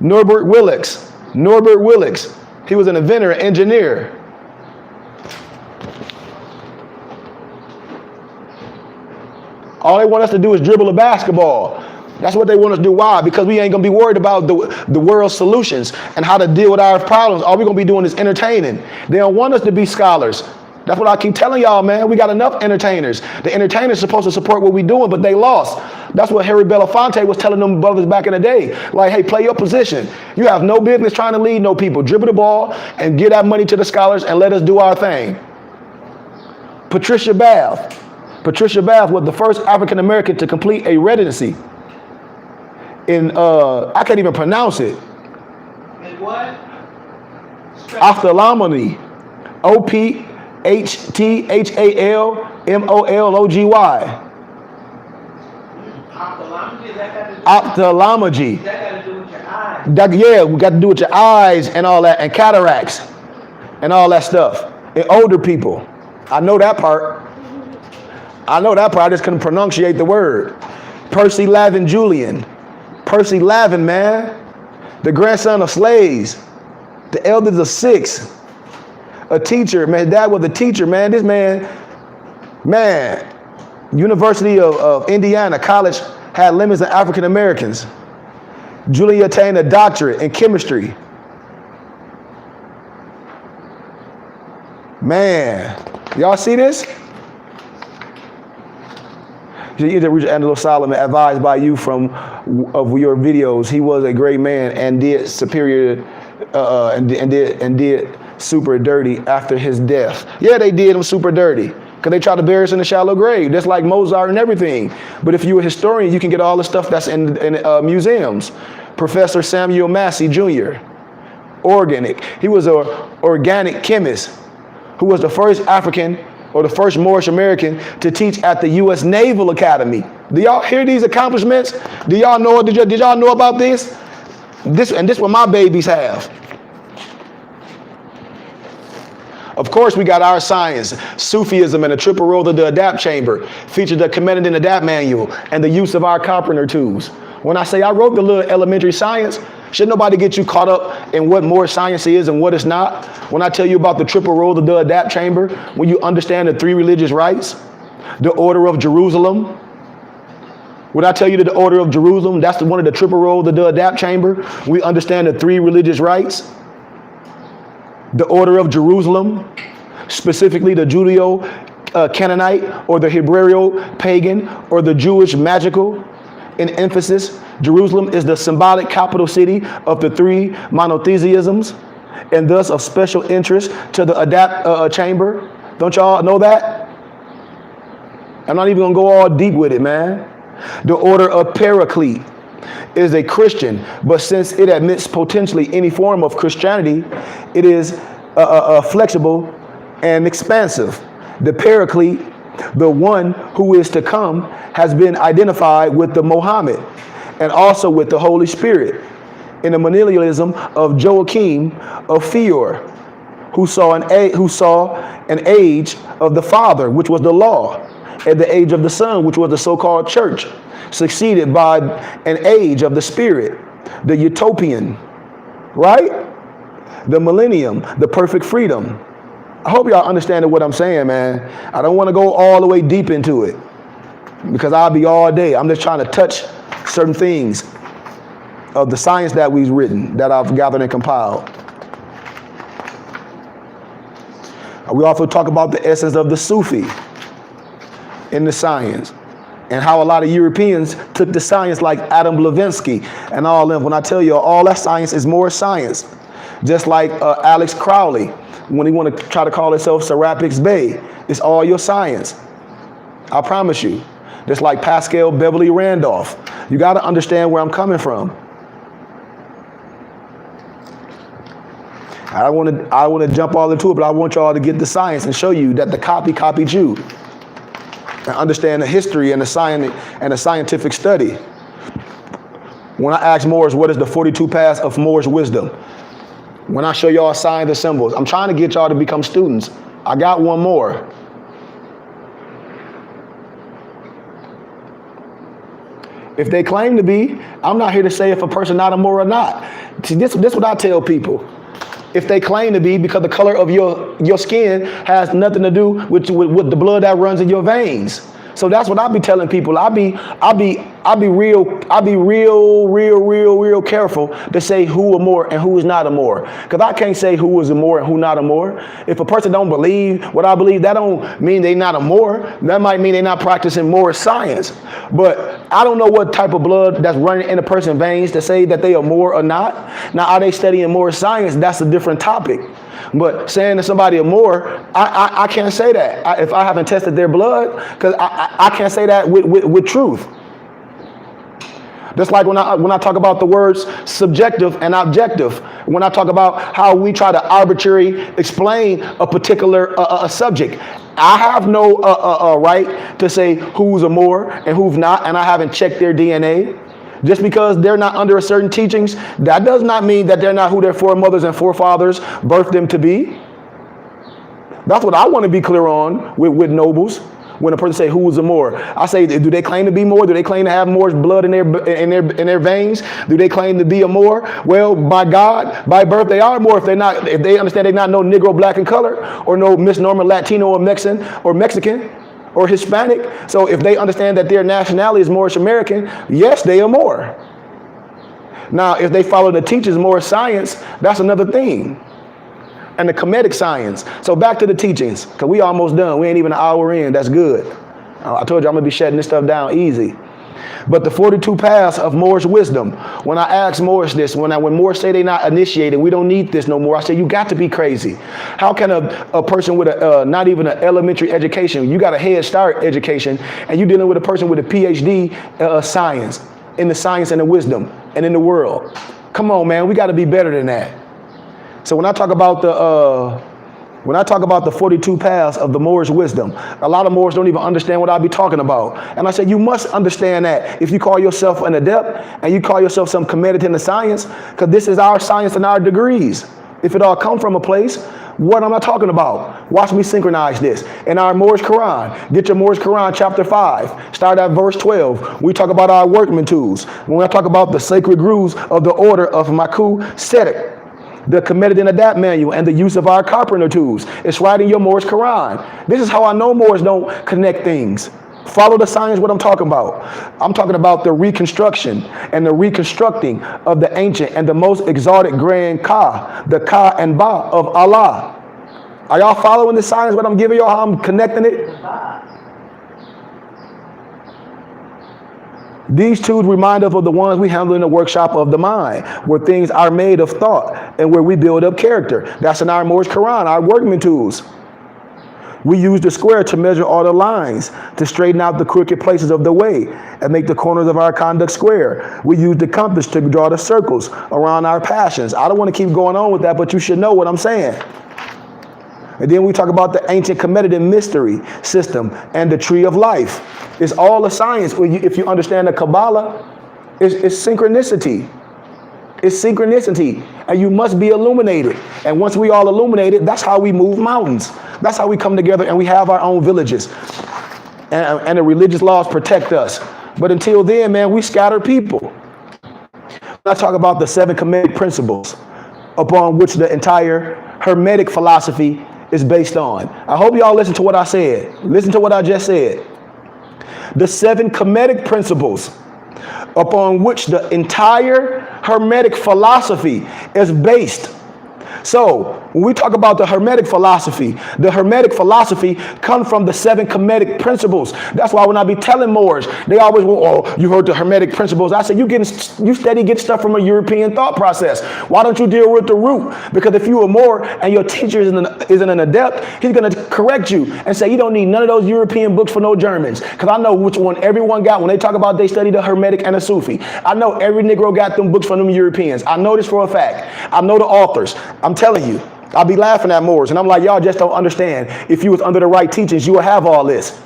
Norbert Willicks. He was an inventor, an engineer. All they want us to do is dribble a basketball. That's what they want us to do. Why? Because we ain't gonna be worried about the world's solutions and how to deal with our problems. All we're gonna be doing is entertaining. They don't want us to be scholars. That's what I keep telling y'all, man. We got enough entertainers. The entertainers are supposed to support what we're doing, but they lost. That's what Harry Belafonte was telling them brothers back in the day. Like, hey, play your position. You have no business trying to lead no people. Dribble the ball and give that money to the scholars and let us do our thing. Patricia Bath was the first African American to complete a residency in, I can't even pronounce it. And what? Ophthalmology. Ophthalmology. Ophthalmology. That got to do with your eyes. Yeah, we got to do with your eyes and all that, and cataracts and all that stuff. And older people. I know that part. I just couldn't pronunciate the word. Percy Lavin Julian. Percy Lavin, man. The grandson of slaves. The eldest of 6. A teacher, man. His dad was a teacher, man. This man, University of Indiana College had limits on African Americans. Julian attained a doctorate in chemistry. Man, y'all see this? Angelo Solomon, advised by you of your videos, he was a great man and did superior and did super dirty after his death. Yeah, they did him super dirty because they tried to bury us in a shallow grave, just like Mozart and everything. But if you're a historian, you can get all the stuff that's in museums. Professor Samuel Massey Jr., organic. He was an organic chemist who was the first African or the first Moorish American to teach at the U.S. Naval Academy. Do y'all hear these accomplishments? Do y'all know? Did y'all know about this? This what my babies have. Of course, we got our science, Sufism, and the triple role of the adapt chamber, featured commended in the adapt manual, and the use of our carpenter tools. When I say I wrote the little elementary science, should nobody get you caught up in what more science is and what it's not? When I tell you about the triple role of the adapt chamber, when you understand the 3 religious rites, the order of Jerusalem. When I tell you the order of Jerusalem, that's one of the triple role of the adapt chamber. We understand the 3 religious rites. The order of Jerusalem, specifically the Judeo-Canaanite or the Hebreo-pagan or the Jewish magical. In emphasis, Jerusalem is the symbolic capital city of the 3 monotheisms and thus of special interest to the adapt chamber. Don't y'all know that? I'm not even gonna go all deep with it, man. The order of Paraclete is a Christian, but since it admits potentially any form of Christianity, it is flexible and expansive. The Paraclete, the one who is to come, has been identified with the Mohammed and also with the Holy Spirit in the millennialism of Joachim of Fior, who saw an age of the Father, which was the law, and the age of the Son, which was the so-called church, succeeded by an age of the Spirit, the utopian, right? The millennium, the perfect freedom. I hope y'all understand what I'm saying, man. I don't want to go all the way deep into it because I'll be all day. I'm just trying to touch certain things of the science that we've written, that I've gathered and compiled. We also talk about the essence of the Sufi in the science and how a lot of Europeans took the science like Adam Blavatsky and all them. When I tell you all that science is more science. Just like Alex Crowley, when he want to try to call himself Serapis Bey, it's all your science. I promise you. Just like Pascal Beverly Randolph. You got to understand where I'm coming from. I want to jump all into it, but I want y'all to get the science and show you that the copy copied you. And understand the history and the science and the scientific study. When I ask Moors, what is the 42 paths of Moors wisdom? When I show y'all signs and symbols, I'm trying to get y'all to become students. I got one more. If they claim to be, I'm not here to say if a person not a Moor or not. See, this what I tell people. If they claim to be, because the color of your skin has nothing to do with the blood that runs in your veins. So that's what I be telling people. I be real careful to say who a Moor and who is not a Moor. Because I can't say who is a Moor and who not a Moor. If a person don't believe what I believe, that don't mean they not a Moor. That might mean they not practicing Moor science. But I don't know what type of blood that's running in a person's veins to say that they are Moor or not. Now, are they studying Moor science? That's a different topic. But saying to somebody a Moor, I can't say that if I haven't tested their blood, because I can't say that with truth. Just like when I talk about the words subjective and objective, when I talk about how we try to arbitrarily explain a particular a subject, I have no right to say who's a Moor and who's not, and I haven't checked their DNA. Just because they're not under a certain teachings, that does not mean that they're not who their foremothers and forefathers birthed them to be. That's what I want to be clear on with nobles. When a person say who is a Moor, I say, do they claim to be Moor? Do they claim to have Moor's blood in their veins? Do they claim to be a Moor? Well, by God, by birth, they are Moor. If they understand they're not no Negro, black in color, or no misnomer Latino or Mexican. Or Hispanic. So if they understand that their nationality is Moorish American, yes, they are Moor. Now, if they follow the teachers Moorish science, that's another thing. And the Kemetic science. So back to the teachings, because we almost done. We ain't even an hour in. That's good. I told you I'm going to be shutting this stuff down easy. But the 42 paths of Moorish wisdom. When I ask Moorish this, when Moors say they're not initiated, we don't need this no more. I say, you got to be crazy. How can a person with not even an elementary education, you got a head start education, and you're dealing with a person with a PhD science, in the science and the wisdom, and in the world? Come on, man, we got to be better than that. So when I talk about the 42 paths of the Moorish wisdom, a lot of Moors don't even understand what I be talking about. And I said, you must understand that if you call yourself an adept and you call yourself some committed in the science, because this is our science and our degrees. If it all come from a place, what am I talking about? Watch me synchronize this. In our Moorish Quran, get your Moorish Quran chapter 5, start at verse 12. We talk about our workman tools. When I talk about the sacred grooves of the order of Maku Sedek, the committed and adapt manual, and the use of our carpenter tools. It's right in your Moorish Quran. This is how I know Moors don't connect things. Follow the science, what I'm talking about. I'm talking about the reconstruction and the reconstructing of the ancient and the most exalted grand Ka, the Ka and Ba of Allah. Are y'all following the science, what I'm giving y'all, how I'm connecting it? These tools remind us of the ones we handle in the workshop of the mind, where things are made of thought and where we build up character. That's in our Moorish Quran, our workman tools. We use the square to measure all the lines, to straighten out the crooked places of the way and make the corners of our conduct square. We use the compass to draw the circles around our passions. I don't want to keep going on with that, but you should know what I'm saying. And then we talk about the ancient Kemetic mystery system and the tree of life. It's all a science. If you understand the Kabbalah, it's synchronicity. It's synchronicity. And you must be illuminated. And once we all illuminated, that's how we move mountains. That's how we come together and we have our own villages. And the religious laws protect us. But until then, man, we scatter people. I talk about the 7 Kemetic principles upon which the entire Hermetic philosophy is based on. I hope y'all listen to what I said. Listen to what I just said. The 7 Kemetic principles upon which the entire Hermetic philosophy is based. So when we talk about the Hermetic philosophy comes from the 7 Kemetic principles. That's why when I be telling Moors, they always go, oh, you heard the Hermetic principles. I say, you steady get stuff from a European thought process. Why don't you deal with the root? Because if you are Moor and your teacher isn't an adept, he's going to correct you and say, you don't need none of those European books for no Germans. Because I know which one everyone got when they talk about they study the Hermetic and the Sufi. I know every Negro got them books from them Europeans. I know this for a fact. I know the authors. I'm telling you. I'll be laughing at Moors, and I'm like, y'all just don't understand. If you was under the right teachings, you will have all this.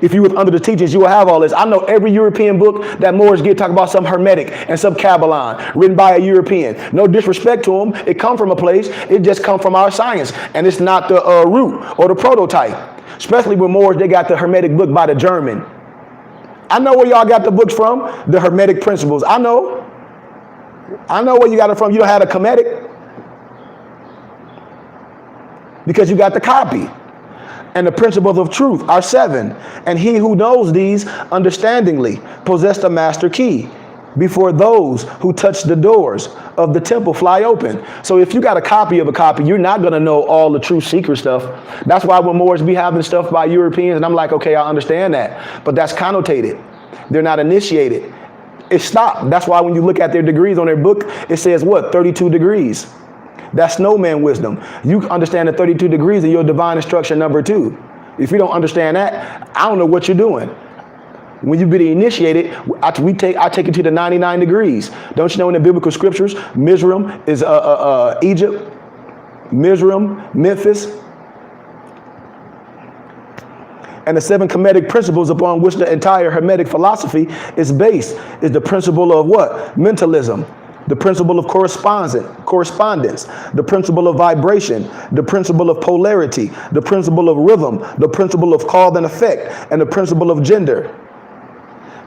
If you was under the teachings, you will have all this. I know every European book that Moors get talk about some Hermetic and some Kabbalah written by a European. No disrespect to them. It come from a place. It just come from our science, and it's not the root or the prototype. Especially with Moors, they got the Hermetic book by the German. I know where y'all got the books from, the Hermetic principles. I know where you got it from. You don't have the Kemetic because you got the copy. And the principles of truth are 7. And he who knows these understandingly possessed a master key before those who touch the doors of the temple fly open. So if you got a copy of a copy, you're not going to know all the true secret stuff. That's why when Moors be having stuff by Europeans, and I'm like, okay, I understand that. But that's connotated. They're not initiated. It's stopped. That's why when you look at their degrees on their book, it says what? 32 degrees. That's snowman wisdom. You understand the 32 degrees of your divine instruction number 2. If you don't understand that, I don't know what you're doing. When you be initiated, I take you to the 99 degrees. Don't you know in the biblical scriptures, Mizraim is Egypt, Mizraim, Memphis, and the 7 Kemetic principles upon which the entire Hermetic philosophy is based is the principle of what? Mentalism. The principle of correspondence, the principle of vibration, the principle of polarity, the principle of rhythm, the principle of cause and effect, and the principle of gender.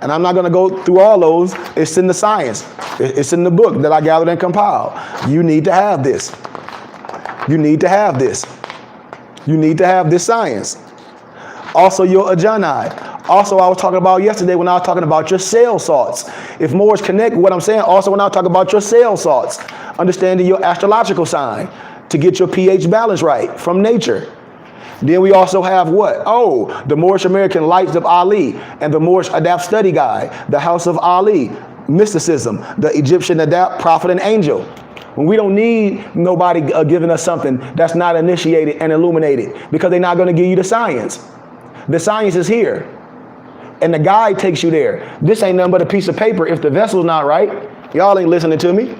And I'm not going to go through all those. It's in the science. It's in the book that I gathered and compiled. You need to have this. You need to have this. You need to have this science. Also your Ajani. Also, I was talking about yesterday when I was talking about your cell salts. If Moors connect with what I'm saying, also when I was talking about your cell salts, understanding your astrological sign to get your pH balance right from nature. Then we also have what? Oh, the Moorish American Lights of Ali and the Moorish Adapt Study Guide, the House of Ali, mysticism, the Egyptian Adapt Prophet and Angel. When we don't need nobody giving us something that's not initiated and illuminated because they're not going to give you the science. The science is here. And the guide takes you there. This ain't nothing but a piece of paper if the vessel's not right. Y'all ain't listening to me.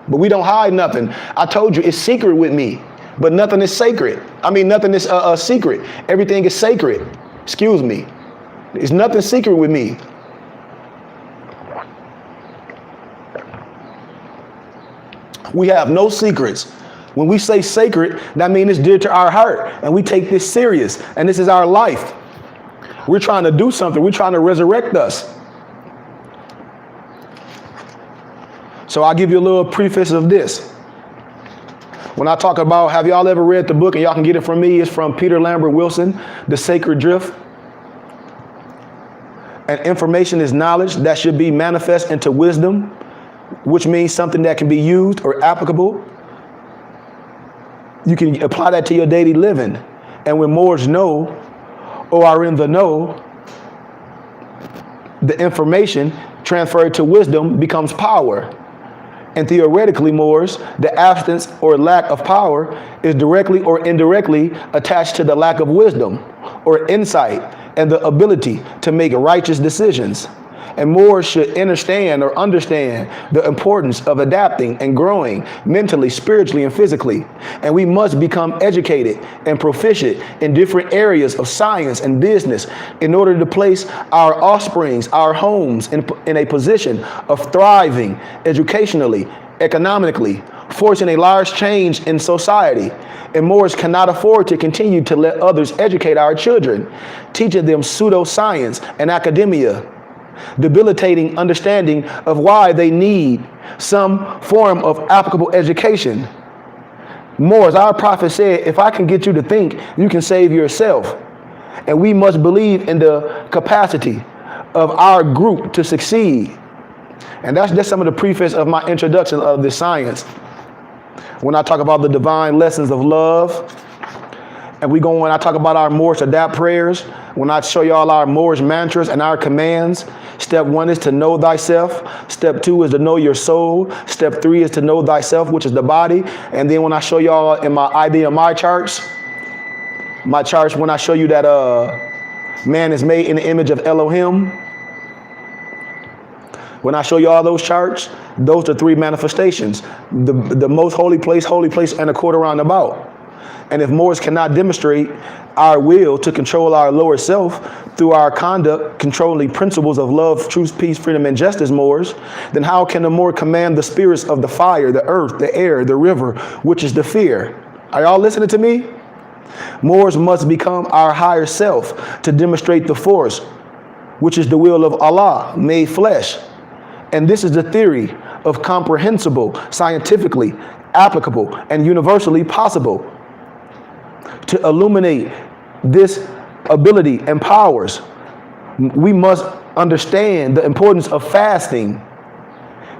But we don't hide nothing. I told you it's secret with me. But nothing is sacred. I mean, nothing is secret. Everything is sacred. Excuse me. There's nothing secret with me. We have no secrets. When we say sacred, that means it's dear to our heart. And we take this serious. And this is our life. We're trying to do something. We're trying to resurrect us. So I'll give you a little preface of this. When I talk about, have y'all ever read the book, and y'all can get it from me, it's from Peter Lambert Wilson, The Sacred Drift. And information is knowledge that should be manifest into wisdom, which means something that can be used or applicable. You can apply that to your daily living. And when Moors know or are in the know, the information transferred to wisdom becomes power. And theoretically, Moors, the absence or lack of power is directly or indirectly attached to the lack of wisdom or insight and the ability to make righteous decisions. And Moors should understand the importance of adapting and growing mentally, spiritually, and physically. And we must become educated and proficient in different areas of science and business in order to place our offsprings, our homes in a position of thriving educationally, economically, forcing a large change in society. And Moors cannot afford to continue to let others educate our children, teaching them pseudoscience and academia, debilitating understanding of why they need some form of applicable education. Moors, our prophet said, if I can get you to think, you can save yourself. And we must believe in the capacity of our group to succeed. And that's just some of the preface of my introduction of this science. When I talk about the divine lessons of love, and when I talk about our Moorish Adapt prayers, when I show y'all our Moorish mantras and our commands, step 1 is to know thyself. Step 2 is to know your soul. Step 3 is to know thyself, which is the body. And then when I show y'all in my idea, my charts, when I show you that man is made in the image of Elohim, When I show you all those charts, those are three manifestations. The most holy place, and a quarter roundabout. And if Moors cannot demonstrate our will to control our lower self through our conduct, controlling principles of love, truth, peace, freedom, and justice, Moors, then how can the Moor command the spirits of the fire, the earth, the air, the river, which is the fear? Are y'all listening to me? Moors must become our higher self to demonstrate the force, which is the will of Allah made flesh. And this is the theory of comprehensible, scientifically applicable, and universally possible. To illuminate this ability and powers, we must understand the importance of fasting,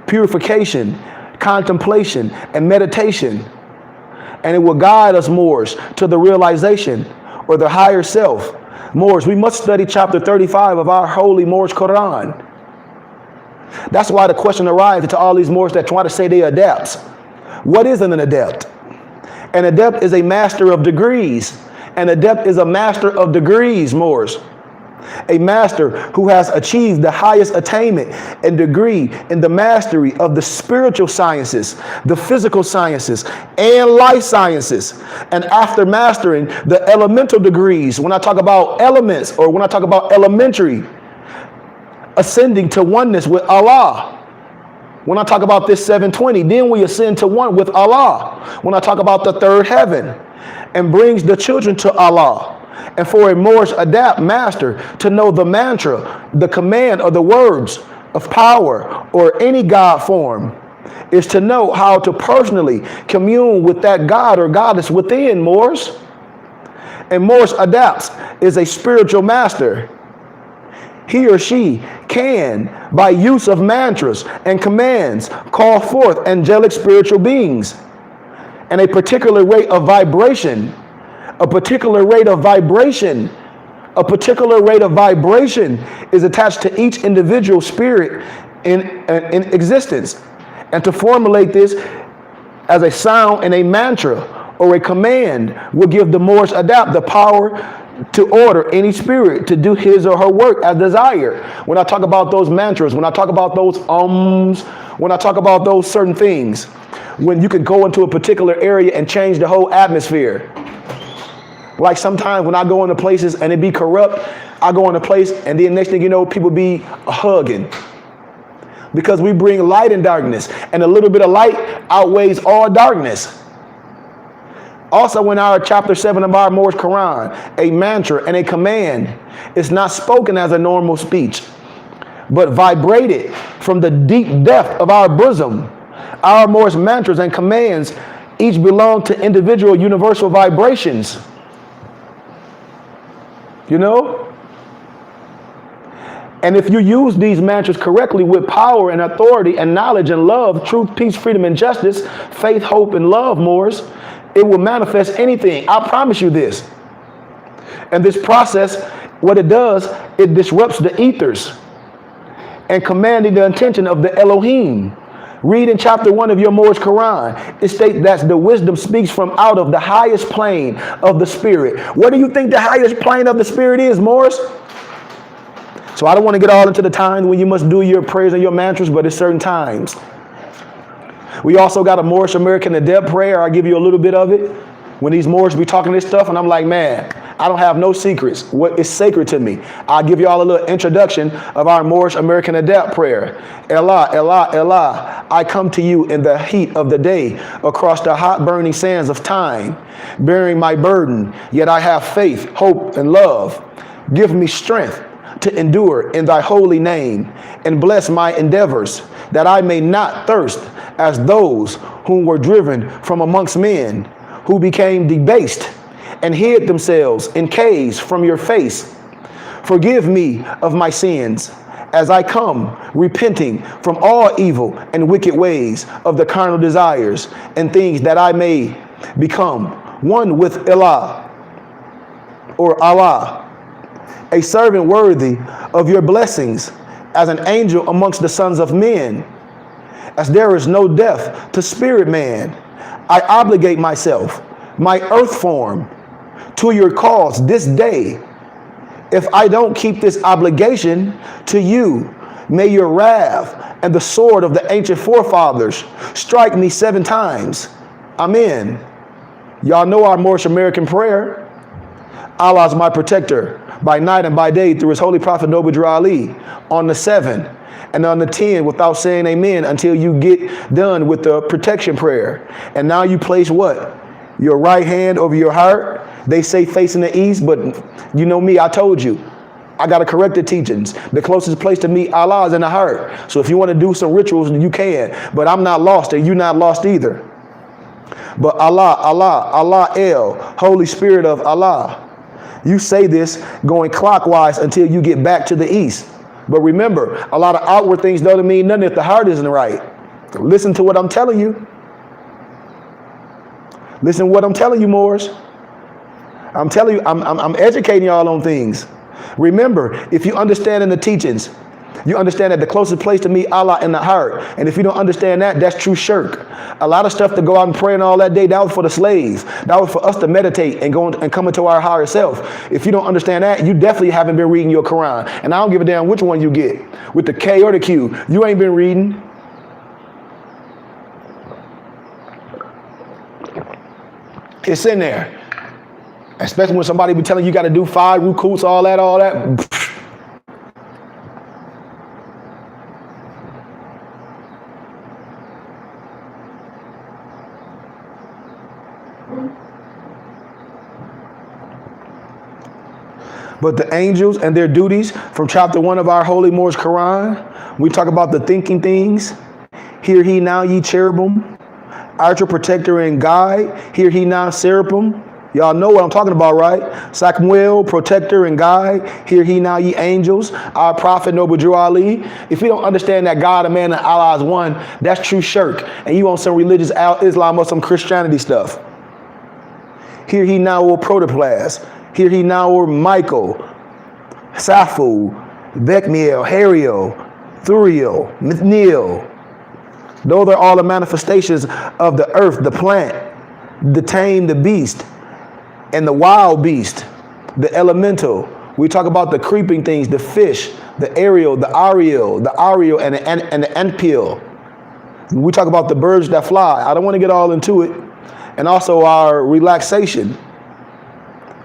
purification, contemplation, and meditation. And it will guide us, Moors, to the realization or the higher self. Moors, we must study chapter 35 of our holy Moorish Quran. That's why the question arises to all these Moors that try to say they adepts. What is an adept? An adept is a master of degrees. An adept is a master of degrees, Moors. A master who has achieved the highest attainment and degree in the mastery of the spiritual sciences, the physical sciences, and life sciences. And after mastering the elemental degrees, when I talk about elements or when I talk about elementary, ascending to oneness with Allah. When I talk about this 720, then we ascend to one with Allah. When I talk about the third heaven, and brings the children to Allah. And for a Moorish adept master to know the mantra, the command, or the words of power, or any God form, is to know how to personally commune with that God or goddess within, Moors. And Moorish adepts is a spiritual master. He or she can, by use of mantras and commands, call forth angelic spiritual beings. And a particular rate of vibration, is attached to each individual spirit in existence. And to formulate this as a sound and a mantra or a command will give the Moorish adept the power to order any spirit to do his or her work as desired. When I talk about those mantras, when I talk about those when I talk about those certain things, when you can go into a particular area and change the whole atmosphere. Like sometimes when I go into places and it be corrupt, I go into a place and then next thing you know, people be hugging. Because we bring light and darkness, and a little bit of light outweighs all darkness. Also in our chapter 7 of our Moorish Quran, a mantra and a command is not spoken as a normal speech, but vibrated from the deep depth of our bosom. Our Moorish mantras and commands each belong to individual universal vibrations. You know? And if you use these mantras correctly with power and authority and knowledge and love, truth, peace, freedom, and justice, faith, hope, and love, Moors, it will manifest anything. I promise you this. And this process, what it does, it disrupts the ethers and commanding the intention of the Elohim. Read in chapter 1 of your Moorish Quran. It states that the wisdom speaks from out of the highest plane of the spirit. What do you think the highest plane of the spirit is, Moors? So I don't want to get all into the times when you must do your prayers and your mantras, but at certain times. We also got a Moorish American adept prayer. I'll give you a little bit of it. When these Moors be talking this stuff, and I'm like, man, I don't have no secrets. What is sacred to me? I'll give you all a little introduction of our Moorish American adept prayer. Allah, Allah, Allah, I come to you in the heat of the day, across the hot burning sands of time, bearing my burden, yet I have faith, hope, and love. Give me strength to endure in thy holy name, and bless my endeavors, that I may not thirst as those whom were driven from amongst men, who became debased and hid themselves in caves from your face. Forgive me of my sins as I come repenting from all evil and wicked ways of the carnal desires and things, that I may become one with Allah, or Allah, a servant worthy of your blessings, as an angel amongst the sons of men. As there is no death to spirit man, I obligate myself, my earth form, to your cause this day. If I don't keep this obligation to you, May your wrath and the sword of the ancient forefathers strike me 7 times. Amen. Y'all know our Moorish American prayer. Allah is my protector by night and by day through his holy prophet Noble Drew Ali on the 7 and on the 10 without saying amen until you get done with the protection prayer. And now you place what? Your right hand over your heart. They say facing the east, but you know me, I told you. I got to correct the teachings. The closest place to me, Allah, is in the heart. So if you want to do some rituals, you can. But I'm not lost and you're not lost either. But Allah, El, Holy Spirit of Allah. You say this going clockwise until you get back to the east. But remember, a lot of outward things don't mean nothing if the heart isn't right. Listen to what I'm telling you. Listen to what I'm telling you, Moors. I'm telling you, I'm educating y'all on things. Remember, if you understand in the teachings, you understand that the closest place to me, Allah, in the heart. And if you don't understand that, that's true shirk. A lot of stuff to go out and pray and all that day, that was for the slaves. That was for us to meditate and go and come into our higher self. If you don't understand that, you definitely haven't been reading your Quran. And I don't give a damn which one you get, with the K or the Q. You ain't been reading. It's in there. Especially when somebody be telling you got to do 5 rukuts, all that. But the angels and their duties from chapter 1 of our Holy Moorish Quran, we talk about the thinking things. Hear he now, ye cherubim, archer, protector, and guide. Hear he now, seraphim. Y'all know what I'm talking about, right? Samuel, protector and guide. Hear he now, ye angels. Our prophet, Noble Drew Ali. If you don't understand that God and man and Allah is one, that's true shirk. And you want some religious Islam or some Christianity stuff. Hear he now, O protoplas. Hear he now, O Michael, Safu, Bekmiel, Hariel, Thuriel, Mithnil. Those are all the manifestations of the earth, the plant, the tame, the beast, and the wild beast, the elemental. We talk about the creeping things, the fish, the aerial, the ariel, and the antpil. We talk about the birds that fly. I don't want to get all into it. And also our relaxation.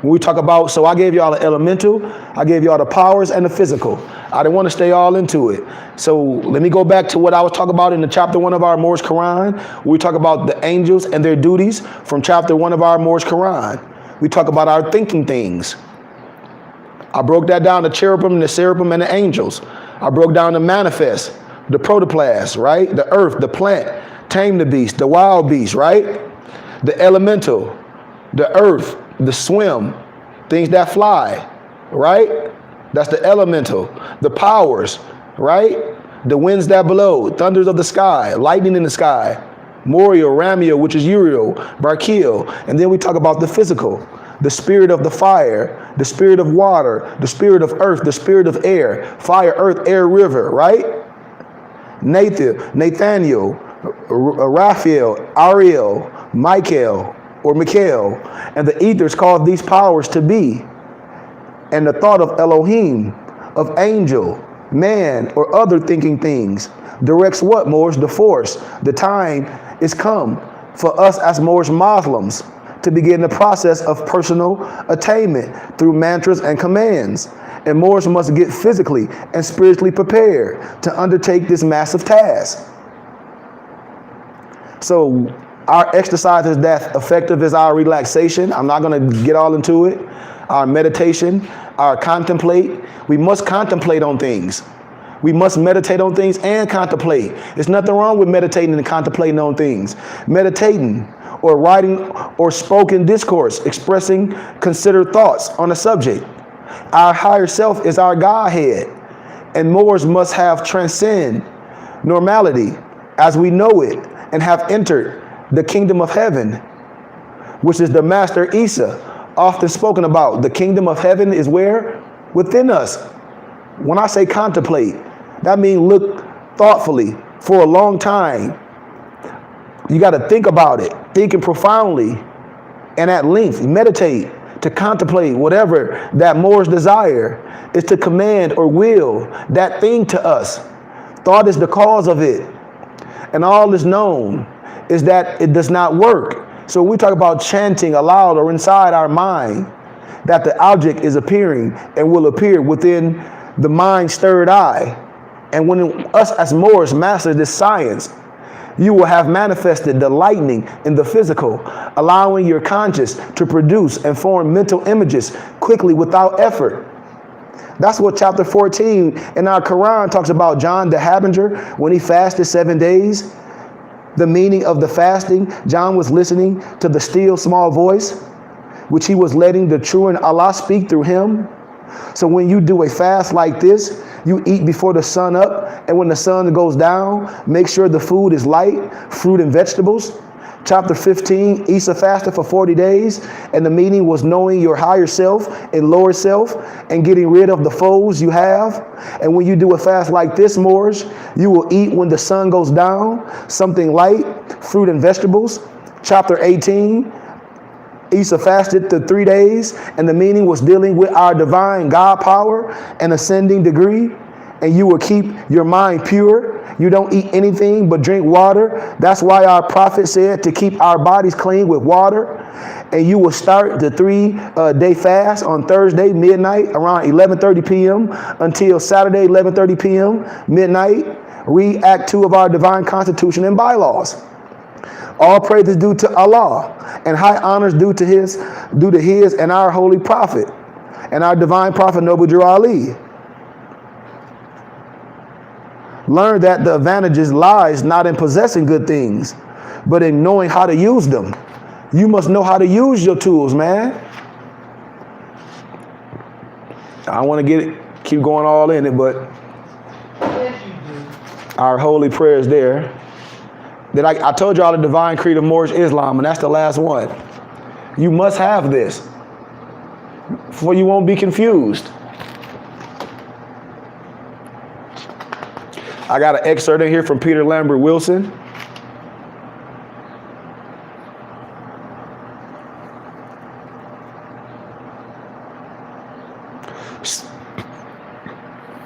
We talk about, so I gave y'all the elemental, I gave y'all the powers and the physical. I didn't want to stay all into it. So let me go back to what I was talking about in the chapter 1 of our Moorish Quran. We talk about the angels and their duties from chapter 1 of our Moorish Quran. We talk about our thinking things. I broke that down, the cherubim and the seraphim and the angels. I broke down the manifest, the protoplas, right? The earth, the plant, tame the beast, the wild beast, right? The elemental, the earth, the swim, things that fly, right? That's the elemental. The powers, right? The winds that blow, thunders of the sky, lightning in the sky, Moriel, Ramiel, which is Uriel, Barkiel. And then we talk about the physical, the spirit of the fire, the spirit of water, the spirit of earth, the spirit of air, fire, earth, air, river, right? Nathaniel, Raphael, Ariel, Michael, or Mikhail, and the ethers called these powers to be. And the thought of Elohim, of angel, man, or other thinking things directs what, Moors? The force. The time is come for us as Moorish Muslims to begin the process of personal attainment through mantras and commands. And Moors must get physically and spiritually prepared to undertake this massive task. So our exercise is that effective as our relaxation. I'm not going to get all into it. Our meditation, our contemplate. We must contemplate on things. We must meditate on things and contemplate. There's nothing wrong with meditating and contemplating on things. Meditating or writing or spoken discourse, expressing considered thoughts on a subject. Our higher self is our Godhead, and Moors must have transcend normality as we know it and have entered the kingdom of heaven, which is the Master Isa, often spoken about. The kingdom of heaven is where? Within us. When I say contemplate, that means look thoughtfully for a long time. You got to think about it, thinking profoundly and at length, meditate, to contemplate whatever that Moors desire is to command or will that thing to us. Thought is the cause of it. And all is known is that it does not work. So we talk about chanting aloud or inside our mind that the object is appearing and will appear within the mind's third eye. And when us as Moors master this science, you will have manifested the lightning in the physical, allowing your conscious to produce and form mental images quickly without effort. That's what chapter 14 in our Quran talks about. John the Harbinger, when he fasted 7 days, the meaning of the fasting, John was listening to the still small voice, which he was letting the true and Allah speak through him. So when you do a fast like this, you eat before the sun up, and when the sun goes down, make sure the food is light, fruit and vegetables. Chapter 15, Isa fasted for 40 days, and the meaning was knowing your higher self and lower self and getting rid of the foes you have. And when you do a fast like this, Moors, you will eat when the sun goes down, something light, fruit and vegetables. Chapter 18, Isa fasted the 3 days, and the meaning was dealing with our divine God power and ascending degree. And you will keep your mind pure. You don't eat anything but drink water. That's why our prophet said to keep our bodies clean with water. And you will start the 3-day fast on Thursday midnight around 11:30 p.m. until Saturday 11:30 p.m. midnight. Read Act 2 of our divine constitution and bylaws. All praise is due to Allah, and high honors due to his and our holy prophet, and our divine prophet Noble Drew Ali. Learn that the advantages lies not in possessing good things, but in knowing how to use them. You must know how to use your tools, man. I don't want to keep going all in it, but Yes, you do. our holy prayers there. That I told y'all the divine creed of Moorish Islam, and that's the last one. You must have this, for you won't be confused. I got an excerpt in here from Peter Lambert Wilson.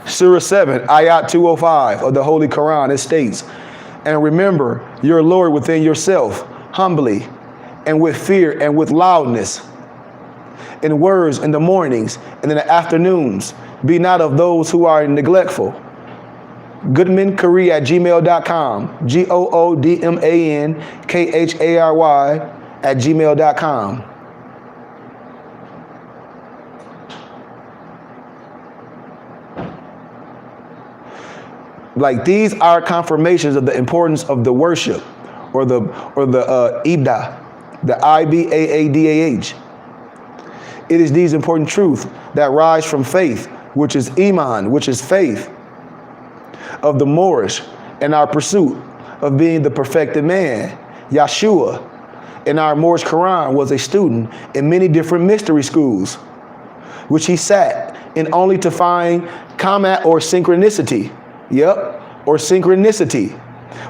Surah 7, Ayat 205 of the Holy Quran, it states, "And remember your Lord within yourself, humbly, and with fear and with loudness, in words in the mornings and in the afternoons. Be not of those who are neglectful." GoodmanKhary@gmail.com. GoodmanKhary@gmail.com. Like, these are confirmations of the importance of the worship, or the Ibdah, the Ibaadah. It is these important truths that rise from faith, which is Iman, which is faith of the Moorish, in our pursuit of being the perfected man. Yeshua, in our Moorish Quran, was a student in many different mystery schools, which he sat in only to find comma or synchronicity. Yep, or synchronicity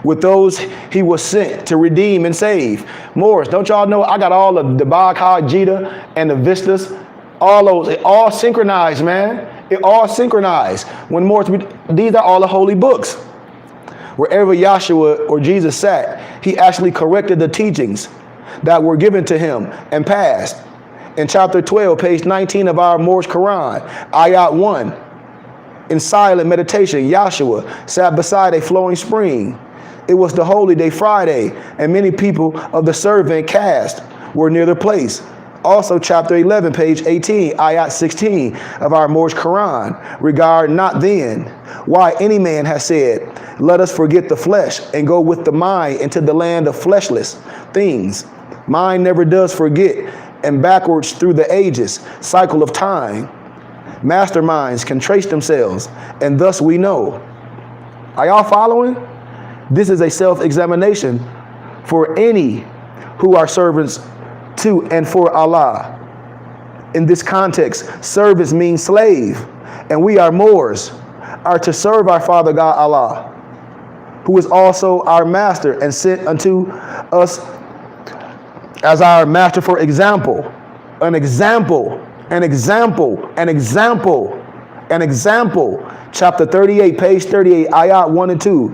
with those he was sent to redeem and save. Moors, don't y'all know I got all of the Bhagavad Gita and the Vistas, all those, it all synchronized, man. It all synchronized. When Moors, these are all the holy books. Wherever Yahshua or Jesus sat, he actually corrected the teachings that were given to him and passed. In chapter 12, page 19 of our Moorish Quran, Ayat 1, in silent meditation, Yahshua sat beside a flowing spring. It was the holy day Friday, and many people of the servant caste were near the place. Also, chapter 11, page 18, ayat 16 of our Moorish Quran, regard not then why any man has said, let us forget the flesh and go with the mind into the land of fleshless things. Mind never does forget, and backwards through the ages, cycle of time, masterminds can trace themselves, and thus we know. Are y'all following? This is a self-examination for any who are servants to and for Allah. In this context, servants means slave, and we are Moors, are to serve our Father God Allah, who is also our master and sent unto us as our master for example, an example. Chapter 38, page 38, ayat 1 and 2.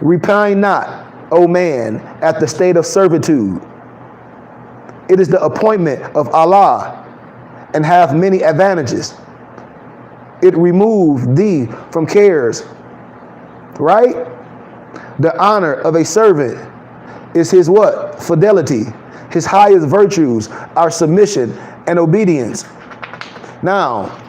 Repine not, O man, at the state of servitude. It is the appointment of Allah and have many advantages. It removed thee from cares, right? The honor of a servant is his what? Fidelity. His highest virtues are submission and obedience. Now,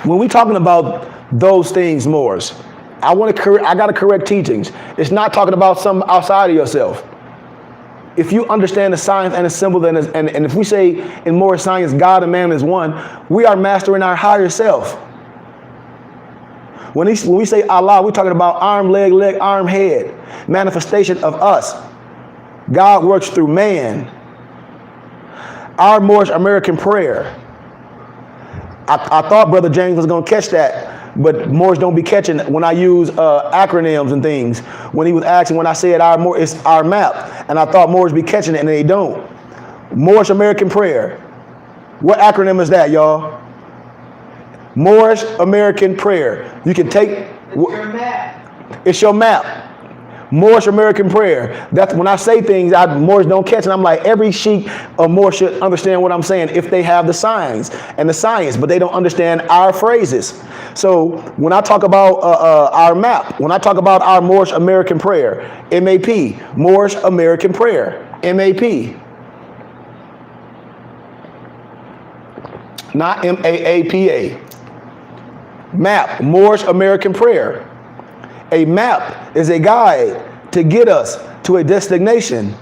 when we talking about those things, Moors, I got to correct teachings. It's not talking about something outside of yourself. If you understand the science and the symbol, and if we say in Moorish science, God and man is one, we are mastering our higher self. When we say Allah, we're talking about arm, leg, arm, head, manifestation of us. God works through man. Our Moorish American prayer. I thought Brother James was going to catch that, but Moors don't be catching when I use acronyms and things. When he was asking, when I said it's our map, and I thought Moors be catching it, and they don't. Moorish American prayer. What acronym is that, y'all? Moorish American prayer. You can take. It's your map. It's your map. Moorish American prayer. That's when I say things, Moors don't catch it. I'm like, every sheik of Moors should understand what I'm saying if they have the signs and the science, but they don't understand our phrases. So when I talk about our map, when I talk about our Moorish American prayer, MAP, Moorish American prayer, MAP. Not MAAPA. Map, Moorish American prayer. A map is a guide to get us to a destination.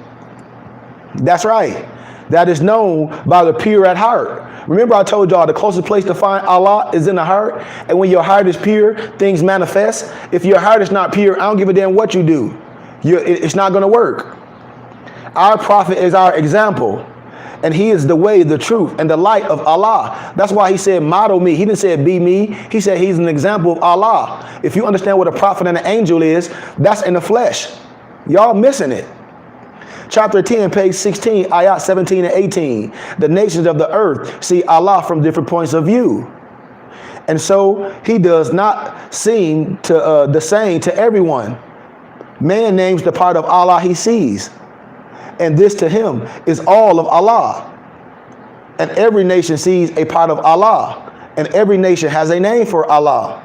That's right. That is known by the pure at heart. Remember I told y'all the closest place to find Allah is in the heart. And when your heart is pure, things manifest. If your heart is not pure, I don't give a damn what you do. It's not going to work. Our prophet is our example. And he is the way, the truth, and the light of Allah. That's why he said, model me. He didn't say be me. He said he's an example of Allah. If you understand what a prophet and an angel is, that's in the flesh. Y'all missing it. Chapter 10, page 16, ayat 17 and 18. The nations of the earth see Allah from different points of view. And so he does not seem to the same to everyone. Man names the part of Allah he sees. And this to him is all of Allah. And every nation sees a part of Allah. And every nation has a name for Allah.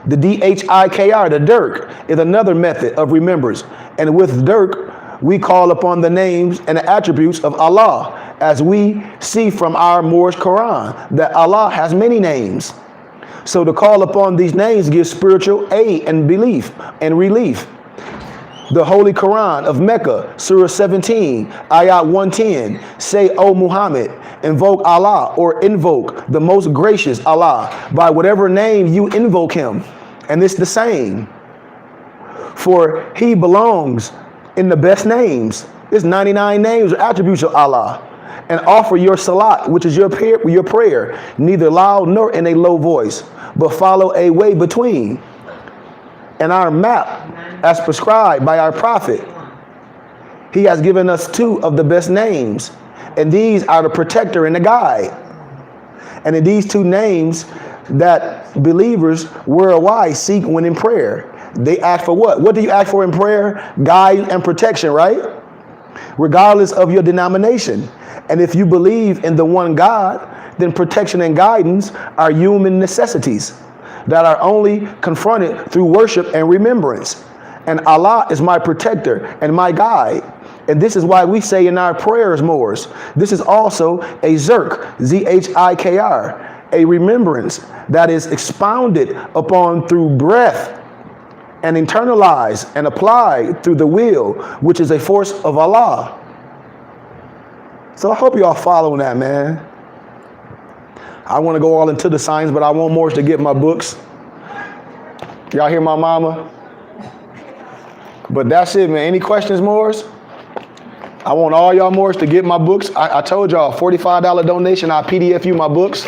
The DHIKR, the Dirk, is another method of remembrance. And with Dirk, we call upon the names and the attributes of Allah, as we see from our Moorish Quran, that Allah has many names. So to call upon these names gives spiritual aid and belief and relief. The Holy Quran of Mecca, Surah 17, Ayat 110, say, O Muhammad, invoke Allah or invoke the most gracious Allah by whatever name you invoke him. And it's the same. For he belongs in the best names. It's 99 names or attributes of Allah. And offer your salat, which is your prayer, neither loud nor in a low voice, but follow a way between. And our map, as prescribed by our prophet, he has given us two of the best names. And these are the protector and the guide. And in these two names that believers worldwide seek when in prayer. They ask for what? What do you ask for in prayer? Guide and protection, right? Regardless of your denomination. And if you believe in the one God, then protection and guidance are human necessities that are only confronted through worship and remembrance. And Allah is my protector and my guide. And this is why we say in our prayers, Moors, this is also a zikr, Z-H-I-K-R, a remembrance that is expounded upon through breath and internalized and applied through the will, which is a force of Allah. So I hope y'all following that, man. I want to go all into the science, but I want Moors to get my books. Y'all hear my mama? But that's it, man. Any questions, Moors? I want all y'all Moors to get my books. I told y'all, $45 donation, I'll PDF you my books.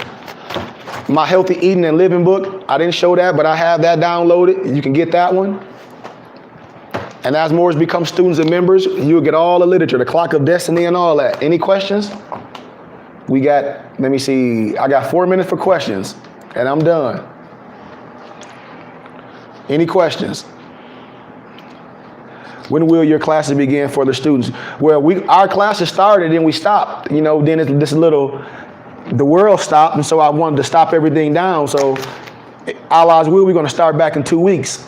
My Healthy Eating and Living book, I didn't show that, but I have that downloaded. You can get that one. And as Moors become students and members, you'll get all the literature, the Clock of Destiny and all that. Any questions? We got, let me see, I got 4 minutes for questions. And I'm done. Any questions? When will your classes begin for the students? Well, our classes started and we stopped. You know, then it's this little, the world stopped, and so I wanted to stop everything down. So, Allah's will, we're going to start back in 2 weeks.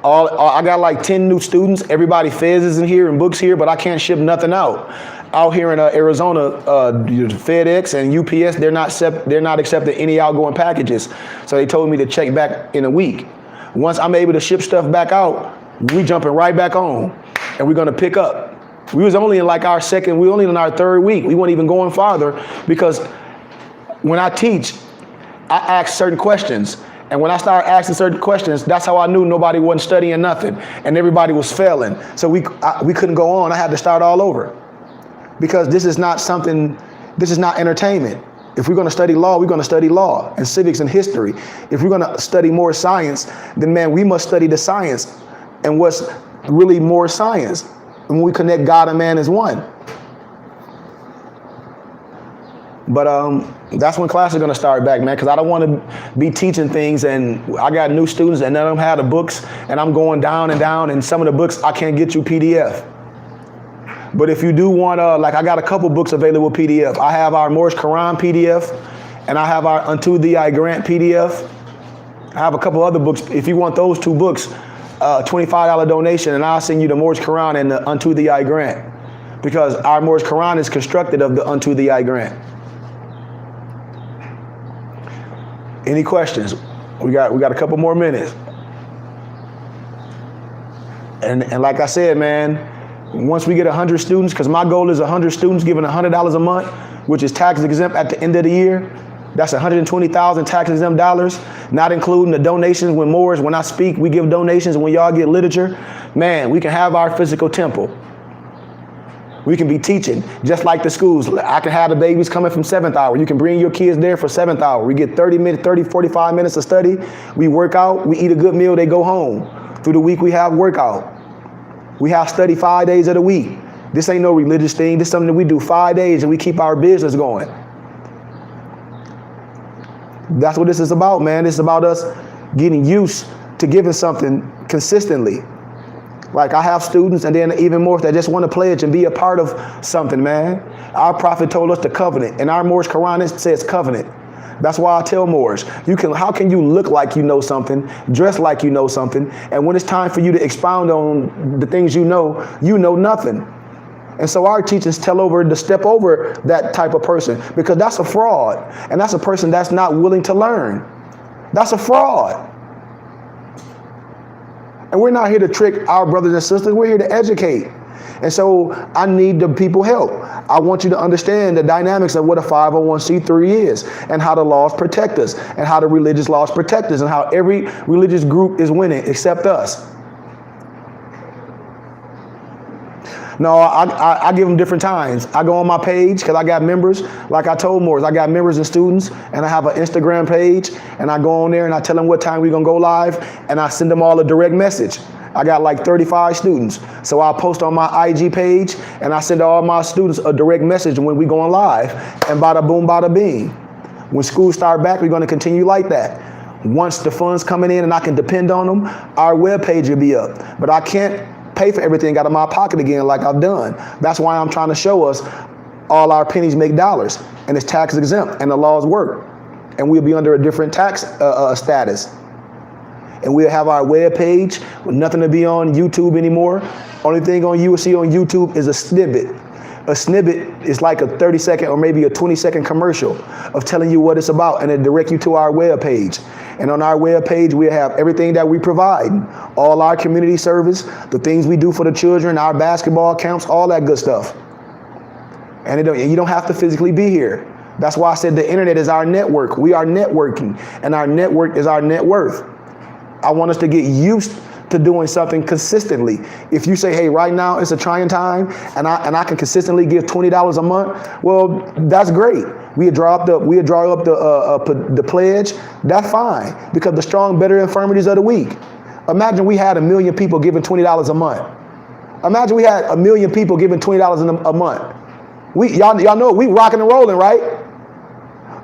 I got like 10 new students. Everybody Fez is in here and books here, but I can't ship nothing out. Out here in Arizona, FedEx and UPS, they're not accepting any outgoing packages. So they told me to check back in a week. Once I'm able to ship stuff back out, we jumping right back on, and we're gonna pick up. We was only in like we only in our 3rd week. We weren't even going farther, because when I teach, I ask certain questions. And when I started asking certain questions, that's how I knew nobody wasn't studying nothing and everybody was failing. So we couldn't go on. I had to start all over, because this is not entertainment. If we're going to study law, we're going to study law and civics and history. If we're going to study more science, then man, we must study the science and what's really more science. And when we connect God and man as one. But that's when classes are going to start back, man, because I don't want to be teaching things and I got new students and none of them have the books, and I'm going down and down, and some of the books I can't get you PDF. But if you do want like I got a couple books available PDF. I have our Moorish Quran PDF, and I have our Unto Thee I Grant PDF. I have a couple other books. If you want those 2 books, $25 donation, and I'll send you the Moorish Quran and the Unto Thee I Grant, because our Moorish Quran is constructed of the Unto Thee I Grant. Any questions? We got a couple more minutes. And like I said, man, once we get 100 students, because my goal is 100 students giving $100 a month, which is tax exempt at the end of the year. That's 120,000 tax exempt dollars, not including the donations. When I speak, we give donations. When y'all get literature, man, we can have our physical temple. We can be teaching, just like the schools. I can have the babies coming from 7th hour. You can bring your kids there for 7th hour. We get 45 minutes of study. We work out, we eat a good meal, they go home. Through the week, we have workout. We have study 5 days of the week. This ain't no religious thing. This is something that we do 5 days and we keep our business going. That's what this is about, man. It's about us getting used to giving something consistently. Like I have students, and then even more that just want to pledge and be a part of something, man. Our prophet told us the covenant, and our Moorish Quran says covenant. That's why I tell Moors, how can you look like you know something, dress like you know something, and when it's time for you to expound on the things you know nothing. And so our teachers to step over that type of person, because that's a fraud, and that's a person that's not willing to learn. That's a fraud. And we're not here to trick our brothers and sisters. We're here to educate. And so I need the people help. I want you to understand the dynamics of what a 501c3 is, and how the laws protect us, and how the religious laws protect us, and how every religious group is winning except us. No, I give them different times. I go on my page because I got members. Like I told Moors, I got members and students, and I have an Instagram page, and I go on there and I tell them what time we're going to go live, and I send them all a direct message. I got like 35 students. So I'll post on my IG page, and I send all my students a direct message when we going live, and bada boom, bada bing. When school start back, we're going to continue like that. Once the funds coming in and I can depend on them, our webpage will be up. But I can't pay for everything out of my pocket again like I've done. That's why I'm trying to show us all our pennies make dollars, and it's tax exempt, and the laws work, and we'll be under a different tax status. And we'll have our web page with nothing to be on YouTube anymore. Only thing you will see on YouTube is a snippet. A snippet is like a 30-second or maybe a 20-second commercial of telling you what it's about, and it direct you to our web page. And on our web page, we have everything that we provide, all our community service, the things we do for the children, our basketball camps, all that good stuff. And you don't have to physically be here. That's why I said the internet is our network. We are networking, and our network is our net worth. I want us to get used to doing something consistently. If you say, hey, right now it's a trying time, and I can consistently give $20 a month, well, that's great. We draw up the pledge. That's fine, because the strong better infirmities of the weak. Imagine we had 1 million people giving $20 a month. Imagine we had 1 million people giving $20 a month. Y'all know we rocking and rolling, right?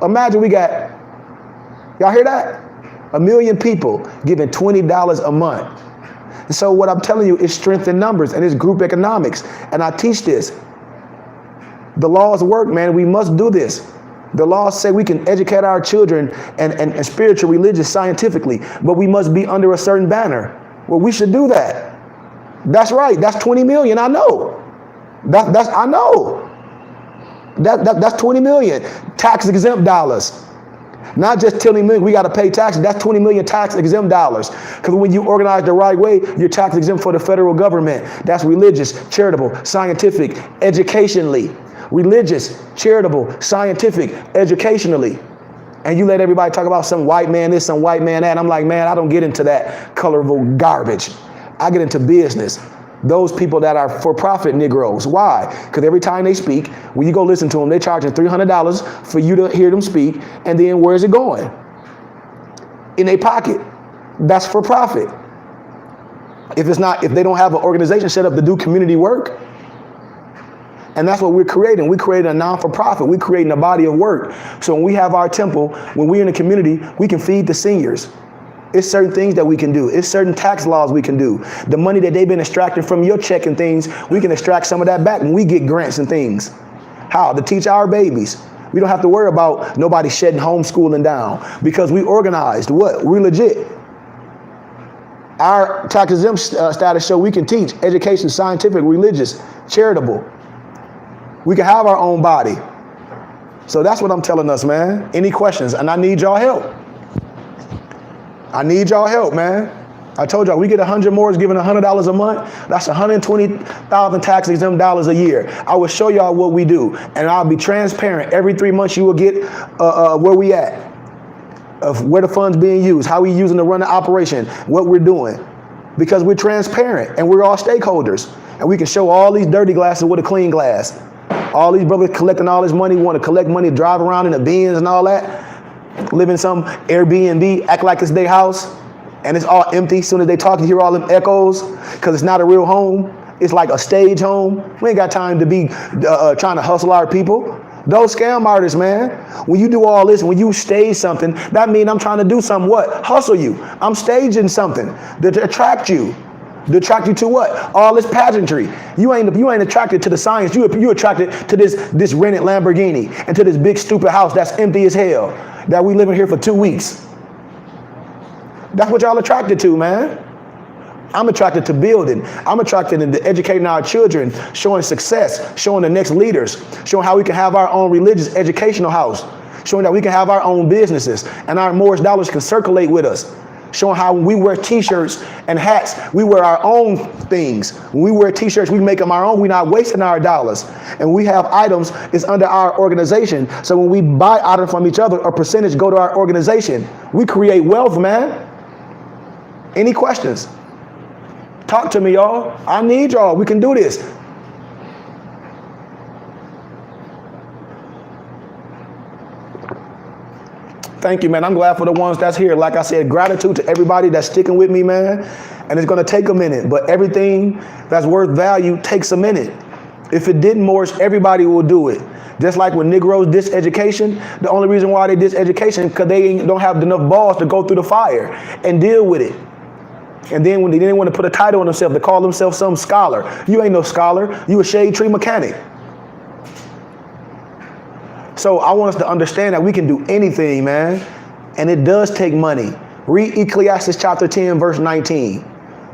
Imagine we got Y'all hear that? 1 million people giving $20 a month. And so what I'm telling you is strength in numbers, and it's group economics. And I teach this. The laws work, man. We must do this. The laws say we can educate our children and spiritual, religious, scientifically, but we must be under a certain banner. Well, we should do that. That's right. That's 20 million. I know. I know. That's 20 million tax exempt dollars. Not just telling million we got to pay taxes. That's 20 million tax exempt dollars. Because when you organize the right way, you're tax exempt for the federal government. That's religious, charitable, scientific, educationally. Religious, charitable, scientific, educationally. And you let everybody talk about some white man this, some white man that. I'm like, man, I don't get into that colorful garbage. I get into business. Those people that are for-profit Negroes. Why? Because every time they speak, when you go listen to them, they're charging $300 for you to hear them speak. And then where's it going? In their pocket. That's for profit. If they don't have an organization set up to do community work. And that's what we're creating. We're creating a non-for-profit. We're creating a body of work. So when we have our temple, when we're in the community, we can feed the seniors. It's certain things that we can do. It's certain tax laws we can do. The money that they've been extracting from your check and things, we can extract some of that back when we get grants and things. How? To teach our babies. We don't have to worry about nobody shutting homeschooling down because we organized. What? We're legit. Our tax exempt status show we can teach education, scientific, religious, charitable. We can have our own body. So that's what I'm telling us, man. Any questions? And I need y'all help. I need y'all help, man. I told y'all, we get 100 more is giving $100 a month. That's 120,000 tax exempt dollars a year. I will show y'all what we do, and I'll be transparent. Every 3 months, you will get where we at, of where the funds being used, how we using to run the operation, what we're doing, because we're transparent and we're all stakeholders, and we can show all these dirty glasses with a clean glass. All these brothers collecting all this money, want to collect money, drive around in the Benz and all that. Live in some Airbnb, act like it's their house, and it's all empty. As soon as they talk, you hear all them echoes, because it's not a real home. It's like a stage home. We ain't got time to be trying to hustle our people. Those scam artists, man. When you do all this, when you stage something, that means I'm trying to do something. What? Hustle you. I'm staging something to attract you. To attract you to what? All this pageantry. You ain't attracted to the science. You attracted to this rented Lamborghini and to this big stupid house that's empty as hell that we living here for 2 weeks. That's what y'all attracted to, man. I'm attracted to building. I'm attracted to educating our children, showing success, showing the next leaders, showing how we can have our own religious educational house, showing that we can have our own businesses and our Morris dollars can circulate with us. Showing how when we wear t-shirts and hats, we wear our own things. When we wear t-shirts, we make them our own. We're not wasting our dollars. And we have items, it's under our organization. So when we buy items from each other, a percentage go to our organization. We create wealth, man. Any questions? Talk to me, y'all. I need y'all. We can do this. Thank you, man. I'm glad for the ones that's here. Like I said, gratitude to everybody that's sticking with me, man. And it's going to take a minute, but everything that's worth value takes a minute. If it didn't, Morris, everybody will do it. Just like when Negroes diss education, the only reason why they diss education is because they don't have enough balls to go through the fire and deal with it. And then when they didn't want to put a title on themselves, they call themselves some scholar. You ain't no scholar. You a shade tree mechanic. So I want us to understand that we can do anything, man. And it does take money. Read Ecclesiastes chapter 10, verse 19.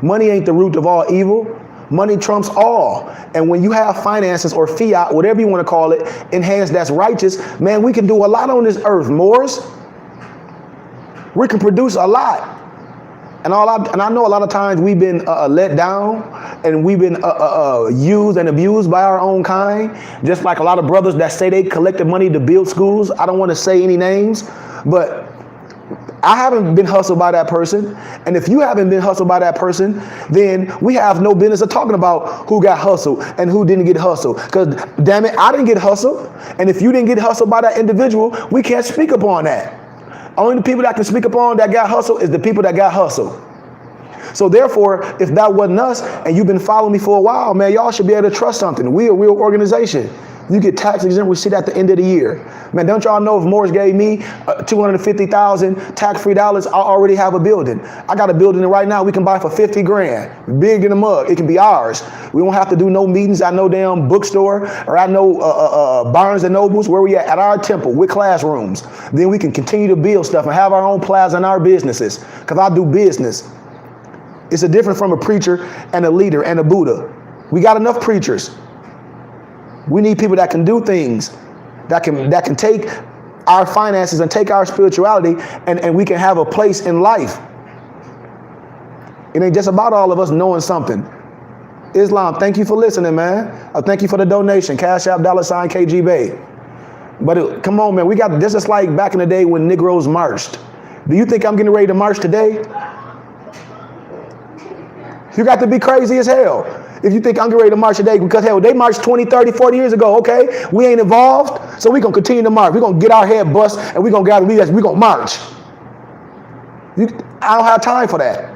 Money ain't the root of all evil. Money trumps all. And when you have finances or fiat, whatever you want to call it, in hands that's righteous, man, we can do a lot on this earth, Morris. We can produce a lot. And I know a lot of times we've been let down and we've been used and abused by our own kind. Just like a lot of brothers that say they collected money to build schools. I don't want to say any names, but I haven't been hustled by that person. And if you haven't been hustled by that person, then we have no business of talking about who got hustled and who didn't get hustled. Because damn it, I didn't get hustled. And if you didn't get hustled by that individual, we can't speak upon that. Only the people that can speak upon that got hustled is the people that got hustled. So therefore, if that wasn't us and you've been following me for a while, man, y'all should be able to trust something. We're a real organization. You get tax exempt receipt at the end of the year. Man, don't y'all know if Morris gave me $250,000 tax-free dollars, I already have a building. I got a building right now we can buy for 50 grand. Big in the mug. It can be ours. We don't have to do no meetings at no damn bookstore or at no Barnes and Nobles. Where we at our temple with classrooms. Then we can continue to build stuff and have our own plaza and our businesses. Because I do business. It's a difference from a preacher and a leader and a Buddha. We got enough preachers. We need people that can do things, that can take our finances and take our spirituality, and we can have a place in life. It ain't just about all of us knowing something. Islam, thank you for listening, man. Thank you for the donation. Cash App, $ KG Bay. But come on, man. We got this is like back in the day when Negroes marched. Do you think I'm getting ready to march today? You got to be crazy as hell if you think I'm getting ready to march today, because hell, they marched 20, 30, 40 years ago. Okay, we ain't evolved, so we're going to continue to march. We're going to get our head bust and we're going to gather. We're going to march. I don't have time for that.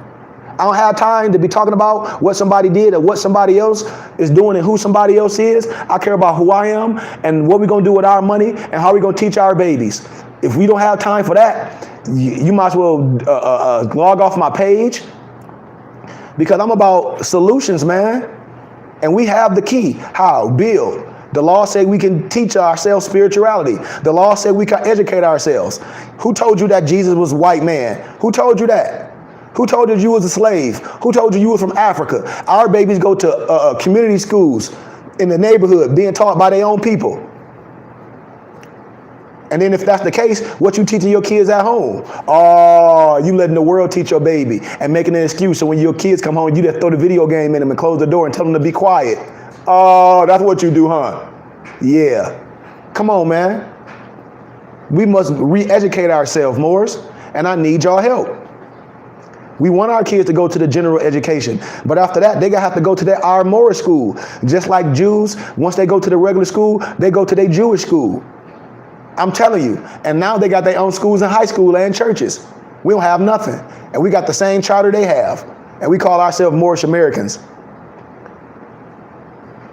I don't have time to be talking about what somebody did or what somebody else is doing and who somebody else is. I care about who I am and what we're going to do with our money and how we're going to teach our babies. If we don't have time for that, you might as well log off my page, because I'm about solutions, man. And we have the key. How? Build. The law said we can teach ourselves spirituality. The law said we can educate ourselves. Who told you that Jesus was a white man? Who told you that? Who told you you was a slave? Who told you you were from Africa? Our babies go to community schools in the neighborhood being taught by their own people. And then if that's the case, what you teaching your kids at home? Oh, you letting the world teach your baby and making an excuse. So when your kids come home, you just throw the video game in them and close the door and tell them to be quiet. Oh, that's what you do, huh? Yeah. Come on, man. We must re-educate ourselves, Morris, and I need y'all help. We want our kids to go to the general education, but after that, they gotta have to go to our Morris school. Just like Jews, once they go to the regular school, they go to their Jewish school. I'm telling you. And now they got their own schools and high school and churches. We don't have nothing. And we got the same charter they have. And we call ourselves Moorish Americans.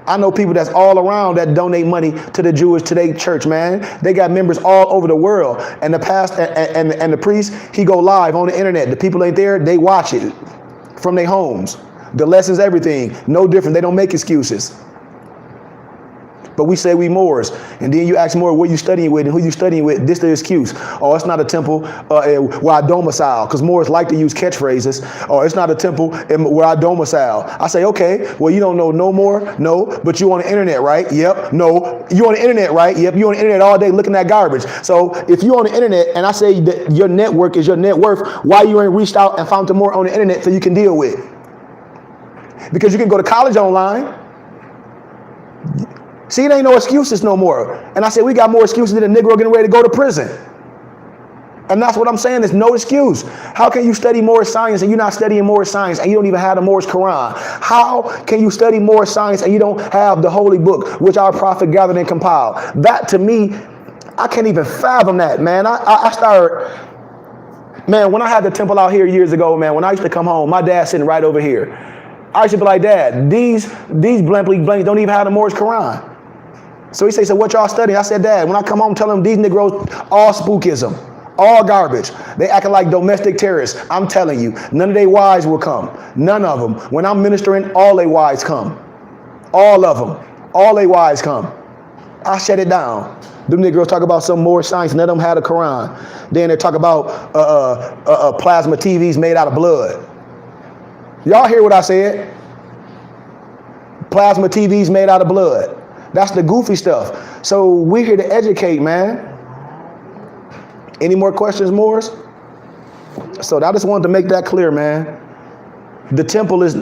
I know people that's all around that donate money to the Jewish, to their church, man. They got members all over the world. And the pastor and the priest, he go live on the internet. The people ain't there, they watch it from their homes. The lessons, everything. No different. They don't make excuses. But we say we Moors, and then you ask more what you studying with and who you studying with. This is the excuse. Oh, it's not a temple where I domicile, because Moors like to use catchphrases. Or it's not a temple where I domicile. I say, okay, well, you don't know no more? No, but you on the internet, right? Yep. No, you on the internet, right? Yep, you on the internet all day looking at garbage. So if you on the internet and I say that your network is your net worth, why you ain't reached out and found some more on the internet so you can deal with? Because you can go to college online. See, it ain't no excuses no more. And I said, we got more excuses than a Negro getting ready to go to prison. And that's what I'm saying, there's no excuse. How can you study Moorish science and you're not studying Moorish science and you don't even have the Moorish Quran? How can you study Moorish science and you don't have the holy book, which our prophet gathered and compiled? That to me, I can't even fathom that, man. I started, man, when I had the temple out here years ago, man, when I used to come home, my dad sitting right over here. I used to be like, Dad, these blanks don't even have the Moorish Quran. So he said, so what y'all studying? I said, Dad, when I come home, tell them these Negroes, all spookism, all garbage. They acting like domestic terrorists. I'm telling you, none of their wives will come. None of them. When I'm ministering, all their wives come. All of them. All their wives come. I shut it down. Them Negroes talk about some more science, none of them had a Quran. Then they talk about plasma TVs made out of blood. Y'all hear what I said? Plasma TVs made out of blood. That's the goofy stuff. So we're here to educate, man. Any more questions, Moors? So I just wanted to make that clear, man. The temple is,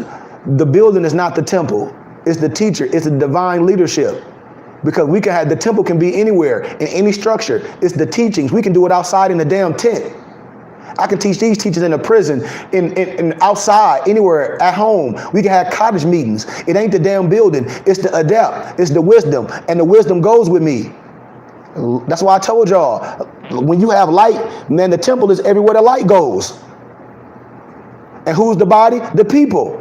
the building is not the temple. It's the teacher. It's the divine leadership. Because we can have, the temple can be anywhere, in any structure. It's the teachings. We can do it outside in the damn tent. I can teach these teachers in a prison, in outside, anywhere, at home. We can have cottage meetings. It ain't the damn building. It's the adept. It's the wisdom. And the wisdom goes with me. That's why I told y'all, when you have light, man, the temple is everywhere the light goes. And who's the body? The people.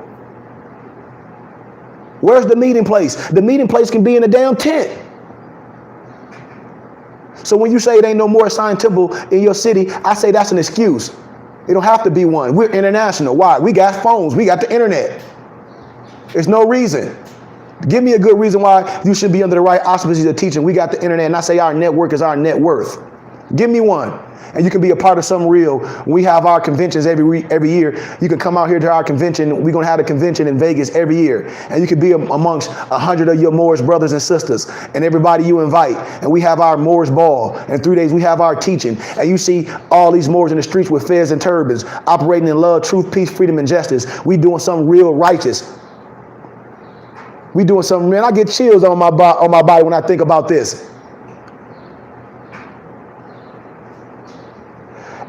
Where's the meeting place? The meeting place can be in a damn tent. So when you say it ain't no more assigned temple in your city, I say that's an excuse. It don't have to be one. We're international. Why? We got phones. We got the internet. There's no reason. Give me a good reason why you should be under the right auspices of teaching. We got the internet, and I say our network is our net worth. Give me one. And you can be a part of something real. We have our conventions every year. You can come out here to our convention. We're going to have a convention in Vegas every year. And you can be amongst 100 of your Moorish brothers and sisters and everybody you invite. And we have our Moorish ball. In 3 days, we have our teaching. And you see all these Moors in the streets with fez and turbans, operating in love, truth, peace, freedom, and justice. We doing something real righteous. We doing something, man. I get chills on my body when I think about this.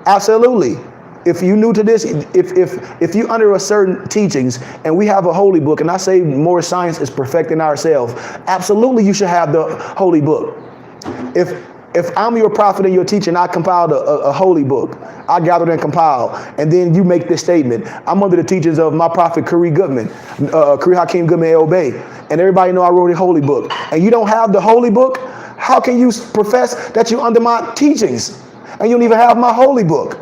Absolutely. If you new to this, if you under a certain teachings and we have a holy book, and I say more science is perfecting ourselves, absolutely you should have the holy book. If I'm your prophet and your teacher and I compiled a holy book, I gathered and compiled, and then you make this statement, I'm under the teachings of my prophet Khari Hakeem Goodman El Bey, and everybody know I wrote a holy book, and you don't have the holy book, how can you profess that you under my teachings? And you don't even have my holy book.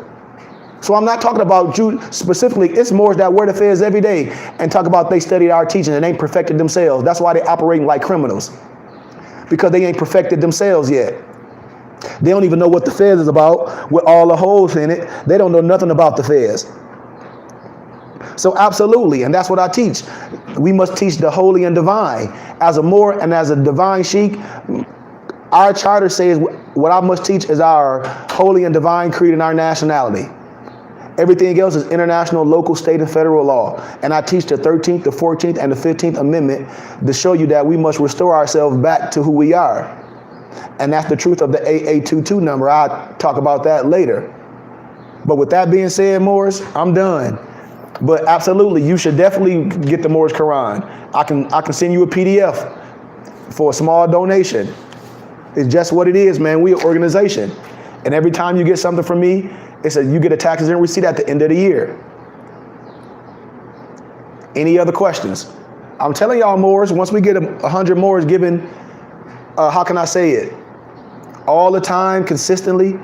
So I'm not talking about you specifically. It's Moors that wear the fez every day and talk about they studied our teaching and ain't perfected themselves. That's why they operating like criminals. Because they ain't perfected themselves yet. They don't even know what the fez is about with all the holes in it. They don't know nothing about the fez. So absolutely, and that's what I teach. We must teach the holy and divine. As a Moor and as a divine sheikh, our charter says what I must teach is our holy and divine creed and our nationality. Everything else is international, local, state, and federal law. And I teach the 13th, the 14th, and the 15th Amendment to show you that we must restore ourselves back to who we are. And that's the truth of the 8822 number. I'll talk about that later. But with that being said, Moors, I'm done. But absolutely, you should definitely get the Moorish Quran. I can send you a PDF for a small donation. It's just what it is, man. We're an organization. And every time you get something from me, you get a tax exempt receipt at the end of the year. Any other questions? I'm telling y'all, Moors, once we get 100 Moors given, how can I say it? All the time, consistently,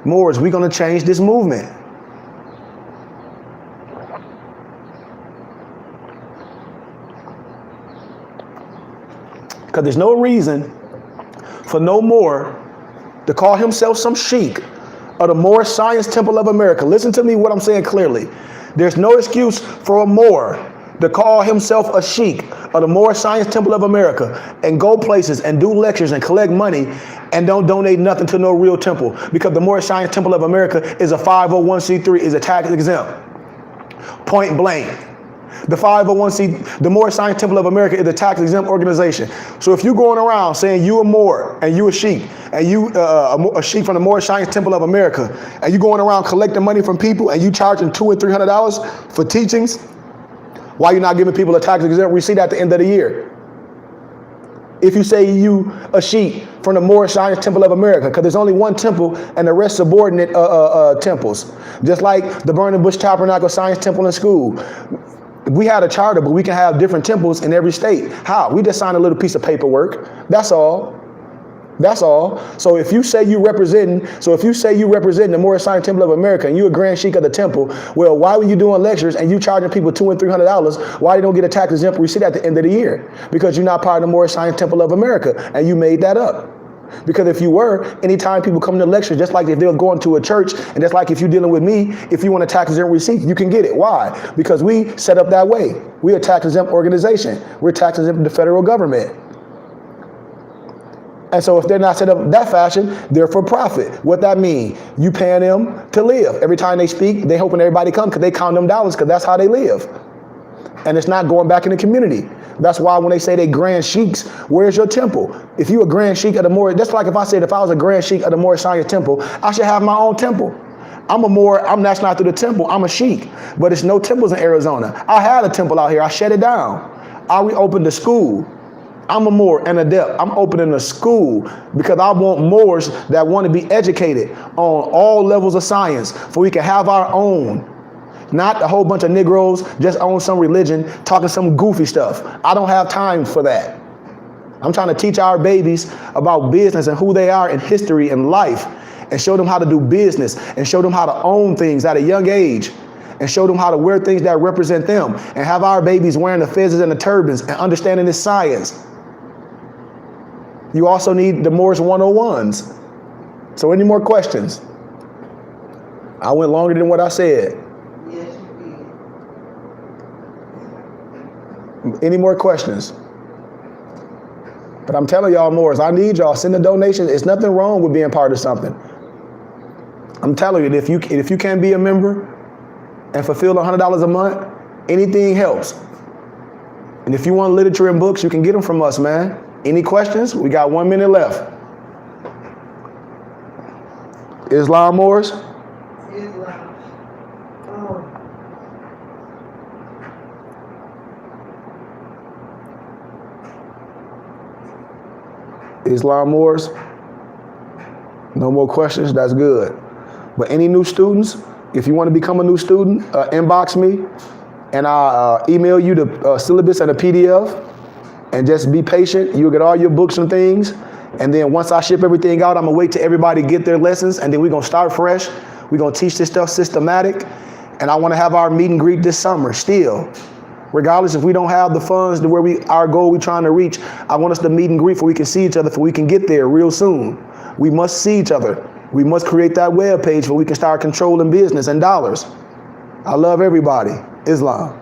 Moors, we're going to change this movement. Because there's no reason for no Moor to call himself some sheikh of the Moorish Science Temple of America. Listen to me what I'm saying clearly. There's no excuse for a Moor to call himself a sheikh of the Moorish Science Temple of America and go places and do lectures and collect money and don't donate nothing to no real temple, because the Moorish Science Temple of America is a 501c3, is a tax exempt. Point blank. The 501c, the Moorish Science Temple of America is a tax exempt organization. So if you're going around saying you a Moor and you a sheikh and you a sheikh from the Moorish Science Temple of America, and you going around collecting money from people and you charging $200 and $300 for teachings, why you not giving people a tax exempt receipt at the end of the year? If you say you a sheikh from the Moorish Science Temple of America, because there's only one temple and the rest subordinate temples, just like the Burning Bush Tabernacle Science Temple in school. We had a charter, but we can have different temples in every state. How? We just signed a little piece of paperwork. That's all. That's all. So if you say you representing the Moorish Science Temple of America and you a grand sheikh of the temple, well, why were you doing lectures and you charging people $200 and $300? Why you don't get a tax exempt receipt at the end of the year? Because you're not part of the Moorish Science Temple of America and you made that up. Because if you were, anytime people come to lectures, just like if they're going to a church, and just like if you're dealing with me, if you want a tax exempt receipt, you can get it. Why? Because we set up that way. We're a tax exempt organization. We're tax exempt to the federal government. And so if they're not set up that fashion, they're for profit. What that mean? You paying them to live. Every time they speak, they hoping everybody come because they count them dollars because that's how they live. And it's not going back in the community. That's why when they say they grand sheiks, where's your temple? If you a grand sheik of the Moorish, that's like if I said if I was a grand sheik of the Moorish Science Temple, I should have my own temple. I'm that's not through the temple, I'm a sheik. But it's no temples in Arizona. I had a temple out here, I shut it down. I reopened the school. I'm a Moor and adept. I'm opening a school because I want Moors that want to be educated on all levels of science so we can have our own. Not a whole bunch of Negroes just own some religion, talking some goofy stuff. I don't have time for that. I'm trying to teach our babies about business and who they are in history and life, and show them how to do business, and show them how to own things at a young age, and show them how to wear things that represent them, and have our babies wearing the fezzes and the turbans and understanding this science. You also need the Morse 101s. So any more questions? I went longer than what I said. Yes, you Any more questions? But I'm telling y'all, Morris, I need y'all. Send a donation. It's nothing wrong with being part of something. I'm telling you, if you can't be a member and fulfill $100 a month, anything helps. And if you want literature and books, you can get them from us, man. Any questions? We got 1 minute left. Islam Morris? Islam. Islam Morris? No more questions? That's good. But any new students, if you want to become a new student, inbox me and I'll email you the syllabus and a PDF, and just be patient. You'll get all your books and things. And then once I ship everything out, I'm gonna wait till everybody get their lessons, and then we're gonna start fresh. We're gonna teach this stuff systematic. And I wanna have our meet and greet this summer still. Regardless if we don't have the funds to where our goal we're trying to reach, I want us to meet and greet so we can see each other, so we can get there real soon. We must see each other. We must create that web page where we can start controlling business and dollars. I love everybody. Islam.